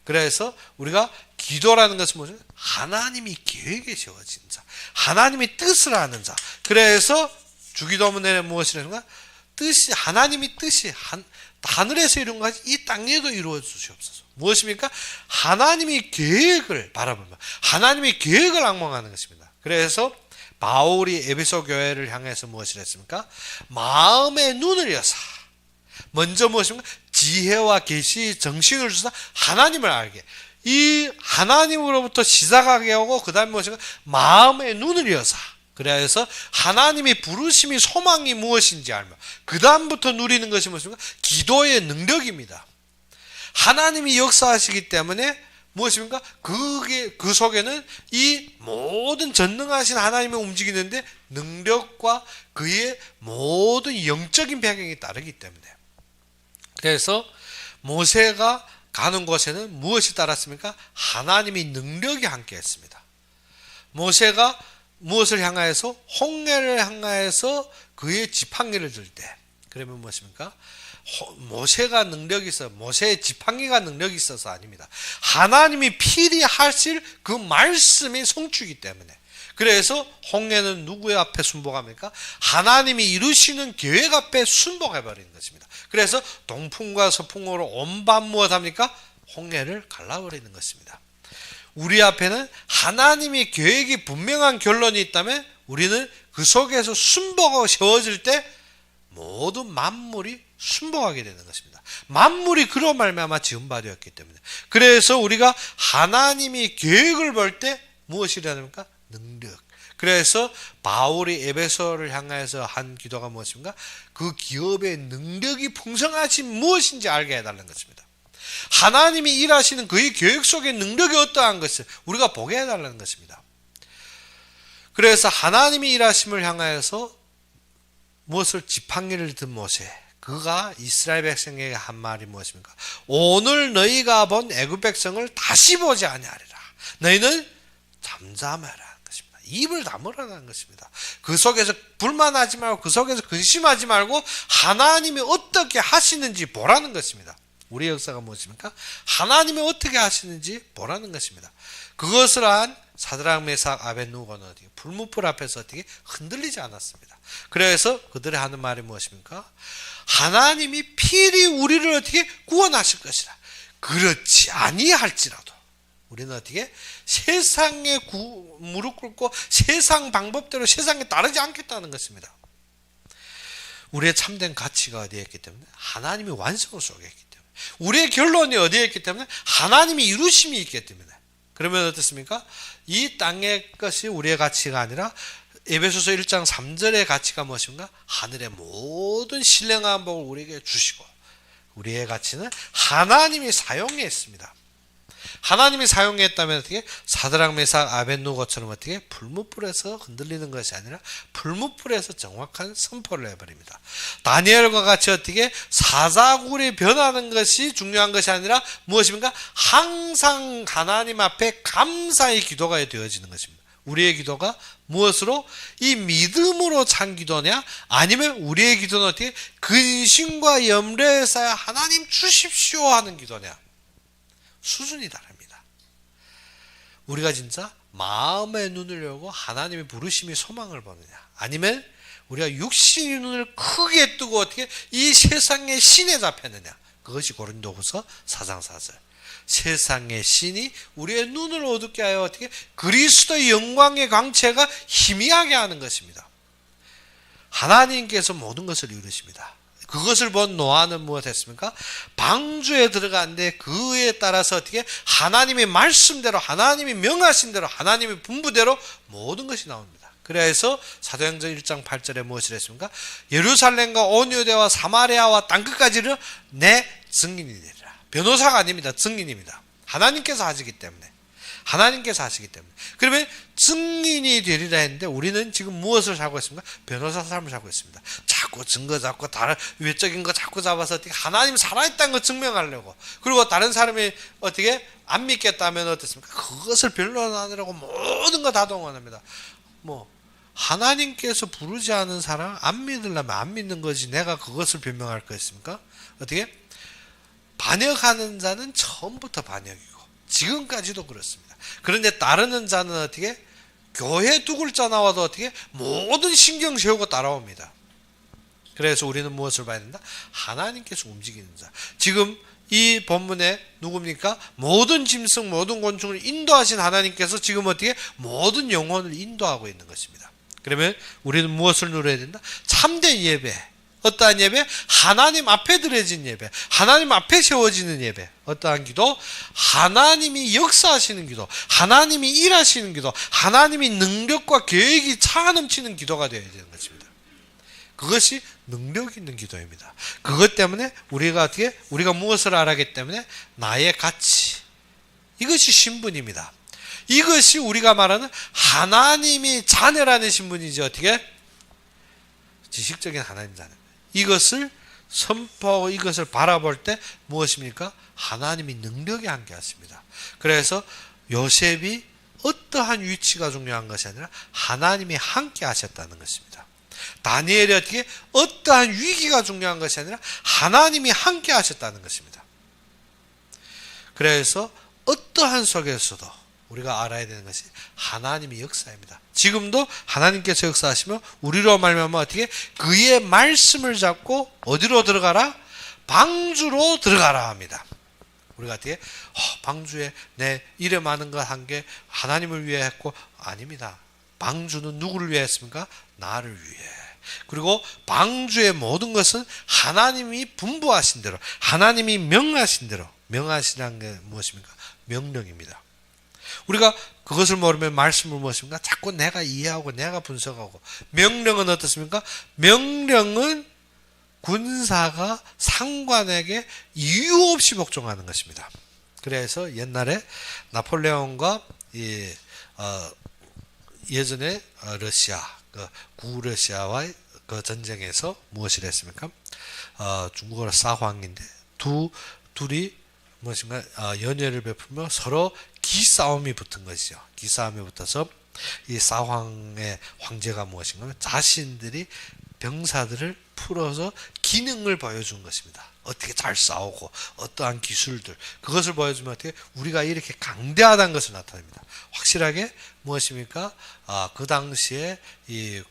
그래서 우리가 기도라는 것은 뭐죠? 하나님이 계획에 세워진 자, 하나님이 뜻을 아는 자. 그래서 주기도문에 무엇이라는가? 뜻이, 하나님이 뜻이 하늘에서 이룬 것이 이 땅에도 이루어 주시옵소서. 무엇입니까? 하나님이 계획을 바라보며 하나님의 계획을 앙망하는 것입니다. 그래서 바울이 에베소 교회를 향해서 무엇을 했습니까? 마음의 눈을 여사. 먼저 무엇입니까? 지혜와 계시, 정신을 주사 하나님을 알게. 이 하나님으로부터 시작하게 하고 그 다음에 무엇인가? 마음의 눈을 여사. 그래서 하나님의 부르심이 소망이 무엇인지 알며 그 다음부터 누리는 것이 무엇입니까? 기도의 능력입니다. 하나님이 역사하시기 때문에 무엇입니까? 그 속에는 이 모든 전능하신 하나님이 움직이는데 능력과 그의 모든 영적인 배경이 따르기 때문에. 그래서 모세가 가는 곳에는 무엇이 따랐습니까? 하나님의 능력이 함께 했습니다. 모세가 무엇을 향하여서? 홍해를 향하여서 그의 지팡이를 들 때. 그러면 무엇입니까? 모세가 능력이 있어, 모세의 지팡이가 능력이 있어서 아닙니다. 하나님이 필히 하실 그 말씀이 성취이기 때문에. 그래서 홍해는 누구의 앞에 순복합니까? 하나님이 이루시는 계획 앞에 순복해버리는 것입니다. 그래서 동풍과 서풍으로 온밤 무엇합니까? 홍해를 갈라버리는 것입니다. 우리 앞에는 하나님의 계획이 분명한 결론이 있다면 우리는 그 속에서 순복하고 세워질 때 모든 만물이 순복하게 되는 것입니다. 만물이 그로 말미암아 지음바되었기 때문에. 그래서 우리가 하나님이 계획을 볼 때 무엇이라니까? 능력. 그래서 바울이 에베소를 향해서 한 기도가 무엇입니까? 그 기업의 능력이 풍성하신 무엇인지 알게 해달라는 것입니다. 하나님이 일하시는 그의 계획 속의 능력이 어떠한 것을 우리가 보게 해달라는 것입니다. 그래서 하나님이 일하심을 향하여서 무엇을 지팡이를 든 모세, 그가 이스라엘 백성에게 한 말이 무엇입니까? 오늘 너희가 본 애굽 백성을 다시 보지 아니하리라. 너희는 잠잠하라. 입을 다물어라는 것입니다. 그 속에서 불만하지 말고 그 속에서 근심하지 말고 하나님이 어떻게 하시는지 보라는 것입니다. 우리의 역사가 무엇입니까? 하나님이 어떻게 하시는지 보라는 것입니다. 그것을 한 사드락 메삭 아벳느고는 어떻게 불무불 앞에서 어떻게 흔들리지 않았습니다. 그래서 그들이 하는 말이 무엇입니까? 하나님이 필히 우리를 어떻게 구원하실 것이라. 그렇지 아니할지라도 우리는 어떻게 세상에 무릎 꿇고 세상 방법대로 세상에 따르지 않겠다는 것입니다. 우리의 참된 가치가 어디에 있기 때문에? 하나님이 완성을 속에 있기 때문에. 우리의 결론이 어디에 있기 때문에? 하나님이 이루심이 있기 때문에. 그러면 어떻습니까? 이 땅의 것이 우리의 가치가 아니라 에베소서 1장 3절의 가치가 무엇인가? 하늘의 모든 신령한 복을 우리에게 주시고 우리의 가치는 하나님이 사용했습니다. 하나님이 사용했다면 어떻게? 사드락 메삭 아벳느고처럼 어떻게? 불무불에서 흔들리는 것이 아니라 불무불에서 정확한 선포를 해버립니다. 다니엘과 같이 어떻게? 사자굴이 변하는 것이 중요한 것이 아니라 무엇입니까? 항상 하나님 앞에 감사의 기도가 되어지는 것입니다. 우리의 기도가 무엇으로? 이 믿음으로 찬 기도냐? 아니면 우리의 기도는 어떻게? 근심과 염려에 쌓여 하나님 주십시오 하는 기도냐? 수준이 다릅니다. 우리가 진짜 마음의 눈을 열고 하나님의 부르심이 소망을 보느냐? 아니면 우리가 육신의 눈을 크게 뜨고 어떻게 이 세상의 신에 잡혔느냐? 그것이 고린도후서 4장 4절. 세상의 신이 우리의 눈을 어둡게 하여 어떻게 그리스도의 영광의 광채가 희미하게 하는 것입니다. 하나님께서 모든 것을 이루십니다. 그것을 본 노아는 무엇했습니까? 방주에 들어갔는데 그에 따라서 어떻게 하나님의 말씀대로 하나님이 명하신 대로 하나님의 분부대로 모든 것이 나옵니다. 그래서 사도행전 1장 8절에 무엇을 했습니까? 예루살렘과 온 유대와 사마리아와 땅끝까지를 내 증인이 되리라. 변호사가 아닙니다. 증인입니다. 하나님께서 하시기 때문에. 그러면 증인이 되리라 했는데 우리는 지금 무엇을 살고 있습니까? 변호사 삶을 살고 있습니다. 자꾸 증거 잡고 다른 외적인 거 자꾸 잡아서 어떻게 하나님 살아있다는 걸 증명하려고, 그리고 다른 사람이 어떻게 안 믿겠다면 어떻습니까? 그것을 변론하느라고 모든 거 다 동원합니다. 하나님께서 부르지 않은 사람 안 믿으려면 안 믿는 거지 내가 그것을 변명할 거 있습니까? 어떻게? 반역하는 자는 처음부터 반역이고 지금까지도 그렇습니다. 그런데 따르는 자는 어떻게? 교회 두 글자 나와도 어떻게? 모든 신경 세우고 따라옵니다. 그래서 우리는 무엇을 봐야 된다? 하나님께서 움직이는 자. 지금 이 본문에 누굽니까? 모든 짐승 모든 곤충을 인도하신 하나님께서 지금 어떻게? 모든 영혼을 인도하고 있는 것입니다. 그러면 우리는 무엇을 누려야 된다? 참된 예배. 어떠한 예배? 하나님 앞에 드려진 예배, 하나님 앞에 세워지는 예배. 어떠한 기도? 하나님이 역사하시는 기도, 하나님이 일하시는 기도, 하나님이 능력과 계획이 차넘치는 기도가 되어야 되는 것입니다. 그것이 능력 있는 기도입니다. 그것 때문에 우리가 어떻게? 우리가 무엇을 알았기 때문에 나의 가치, 이것이 신분입니다. 이것이 우리가 말하는 하나님이 자녀라는 신분이지 어떻게? 지식적인 하나님 자녀. 이것을 선포하고 이것을 바라볼 때 무엇입니까? 하나님이 능력이 함께하십니다. 그래서 요셉이 어떠한 위치가 중요한 것이 아니라 하나님이 함께 하셨다는 것입니다. 다니엘이 어떻게? 어떠한 위기가 중요한 것이 아니라 하나님이 함께 하셨다는 것입니다. 그래서 어떠한 속에서도 우리가 알아야 되는 것이 하나님의 역사입니다. 지금도 하나님께서 역사하시며 우리로 말미암아 어떻게? 그의 말씀을 잡고 어디로 들어가라? 방주로 들어가라 합니다. 우리가 어떻게? 방주에 내 이래 많은 것 한 게 하나님을 위해 했고, 아닙니다. 방주는 누구를 위해 했습니까? 나를 위해. 그리고 방주의 모든 것은 하나님이 분부하신 대로, 하나님이 명하신 대로, 명하시라는 게 무엇입니까? 명령입니다. 우리가 그것을 모르면 말씀을 무엇입니까? 자꾸 내가 이해하고 내가 분석하고. 명령은 어떻습니까? 명령은 군사가 상관에게 이유 없이 복종하는 것입니다. 그래서 옛날에 나폴레옹과 예전에 러시아, 구러시아와의 그 전쟁에서 무엇을 했습니까? 중국어로 사황인데 둘이 무엇인가 연애를 베풀며 서로 기싸움이 붙은 것이죠. 기싸움이 붙어서 이 사황의 황제가 무엇인가? 자신들이 병사들을 풀어서 기능을 보여준 것입니다. 어떻게 잘 싸우고 어떠한 기술들, 그것을 보여주면 어떻게 우리가 이렇게 강대하다는 것을 나타냅니다. 확실하게 무엇입니까? 그 당시에 이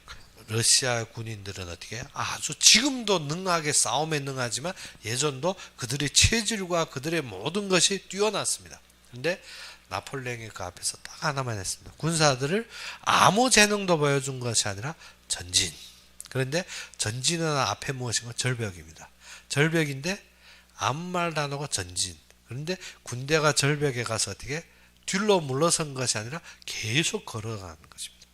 러시아 군인들은 어떻게 아주 지금도 능하게 싸움에 능하지만 예전도 그들의 체질과 그들의 모든 것이 뛰어났습니다. 그런데 나폴레옹이 그 앞에서 딱 하나만 했습니다. 군사들을 아무 재능도 보여준 것이 아니라 전진. 그런데 전진은 앞에 무엇인가? 절벽입니다. 절벽인데 아무 말도 안 하고 전진. 그런데 군대가 절벽에 가서 어떻게 뒤로 물러선 것이 아니라 계속 걸어가는 것입니다.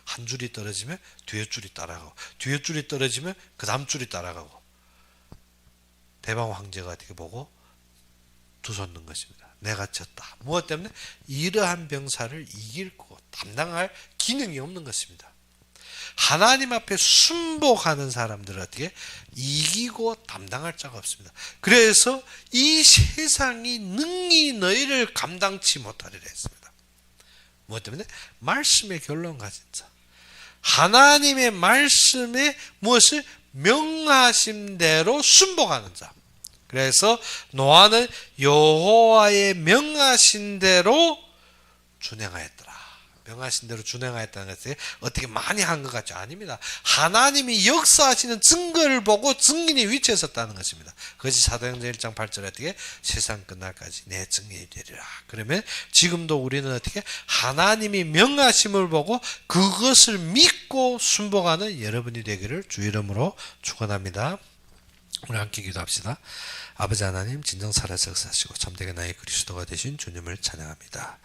한 줄이 떨어지면 뒤에 줄이 따라가고, 뒤에 줄이 떨어지면 그 다음 줄이 따라가고. 대방 황제가 어떻게 보고 두 손 든 것입니다. 내가 졌다. 무엇 때문에? 이러한 병사를 이길 거고 담당할 기능이 없는 것입니다. 하나님 앞에 순복하는 사람들은 어떻게? 이기고 담당할 자가 없습니다. 그래서 이 세상이 능히 너희를 감당치 못하리라 했습니다. 무엇 때문에? 말씀의 결론 가진 자. 하나님의 말씀에 무엇을 명하신 대로 순복하는 자. 그래서 노아는 여호와의 명하신 대로 준행하였더라. 명하신 대로 준행하였다는 것이 어떻게 많이 한 것 같죠? 아닙니다. 하나님이 역사하시는 증거를 보고 증인의 위치에 섰다는 것입니다. 그것이 사도행전 1장 8절에 어떻게 세상 끝날까지 내 증인이 되리라. 그러면 지금도 우리는 어떻게 하나님이 명하심을 보고 그것을 믿고 순복하는 여러분이 되기를 주 이름으로 축원합니다. 우리 함께 기도합시다. 아버지 하나님, 진정 살아서 역사하시고 참되게 나의 그리스도가 되신 주님을 찬양합니다.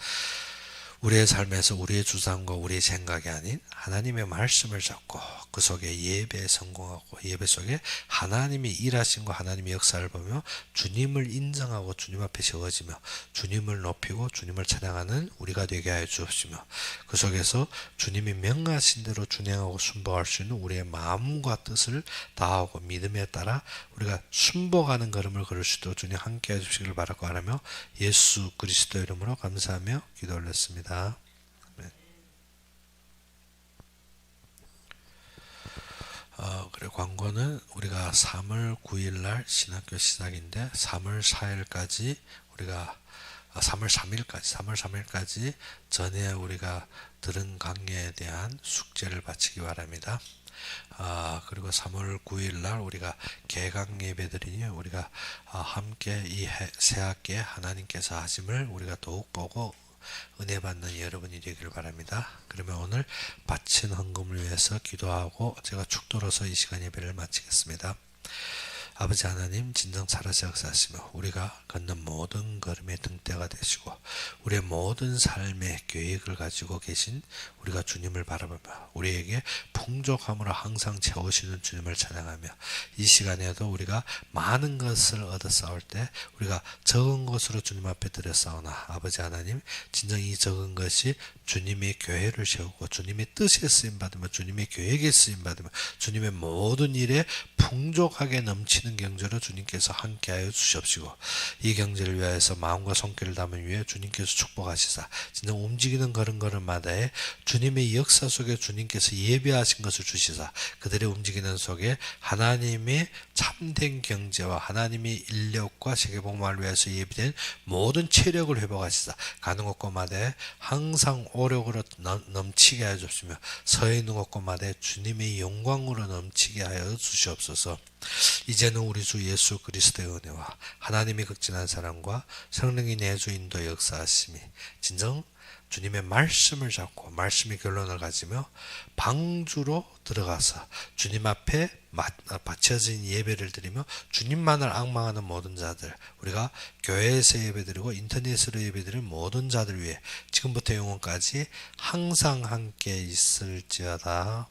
우리의 삶에서 우리의 주장과 우리의 생각이 아닌 하나님의 말씀을 잡고 그 속에 예배에 성공하고 예배 속에 하나님이 일하신 거 하나님의 역사를 보며 주님을 인정하고 주님 앞에 세워지며 주님을 높이고 주님을 찬양하는 우리가 되게 하여 주옵시며 그 속에서 주님이 명하신 대로 준행하고 순복할 수 있는 우리의 마음과 뜻을 다하고 믿음에 따라 우리가 순복하는 걸음을 걸을 수 있도록 주님 함께 해주시기를 바라고 하며 예수 그리스도 이름으로 감사하며 기도 올렸습니다. 그래 광고는 우리가 3월 9일 날 신학교 시작인데 3월 4일까지 우리가 3월 3일까지 전에 우리가 들은 강의에 대한 숙제를 마치기 바랍니다. 그리고 3월 9일 날 우리가 개강 예배드리니 우리가 함께 이 새학기에 하나님께서 하심을 우리가 더욱 보고 은혜 받는 여러분이 되기를 바랍니다. 그러면 오늘 바친 헌금을 위해서 기도하고 제가 축도로서 이 시간 예배를 마치겠습니다. 아버지 하나님, 진정 살아서 역사하시며 우리가 걷는 모든 걸음의 등대가 되시고 우리의 모든 삶의 계획을 가지고 계신 우리가 주님을 바라보며 우리에게 풍족함으로 항상 채우시는 주님을 찬양하며 이 시간에도 우리가 많은 것을 얻어 싸울 때 우리가 적은 것으로 주님 앞에 드려 싸우나 아버지 하나님, 진정 이 적은 것이 주님의 교회를 세우고 주님의 뜻에 쓰임받으며 주님의 계획에 쓰임받으며 주님의 모든 일에 풍족하게 넘치는 경제로 주님께서 함께하여 주시옵시고 이 경제를 위하여서 마음과 손길을 담은 위에 주님께서 축복하시사 진정 움직이는 걸음걸음마다에 주님의 역사 속에 주님께서 예배하신 것을 주시사 그들의 움직이는 속에 하나님의 참된 경제와 하나님의 인력과 세계복음화를 위해서 예비된 모든 체력을 회복하시사 가는 곳곳마다에 항상 오력으로 넘치게 하여 주시며 서 있는 곳곳마다에 주님의 영광으로 넘치게 하여 주시옵소서. 이제는 우리 주 예수 그리스도의 은혜와 하나님의 극진한 사랑과 성령의 내주 인도 역사하심이 진정 주님의 말씀을 잡고 말씀의 결론을 가지며 방주로 들어가서 주님 앞에 바쳐진 예배를 드리며 주님만을 앙망하는 모든 자들, 우리가 교회에서 예배드리고 인터넷으로 예배드리는 모든 자들 위해 지금부터 영원까지 항상 함께 있을지어다.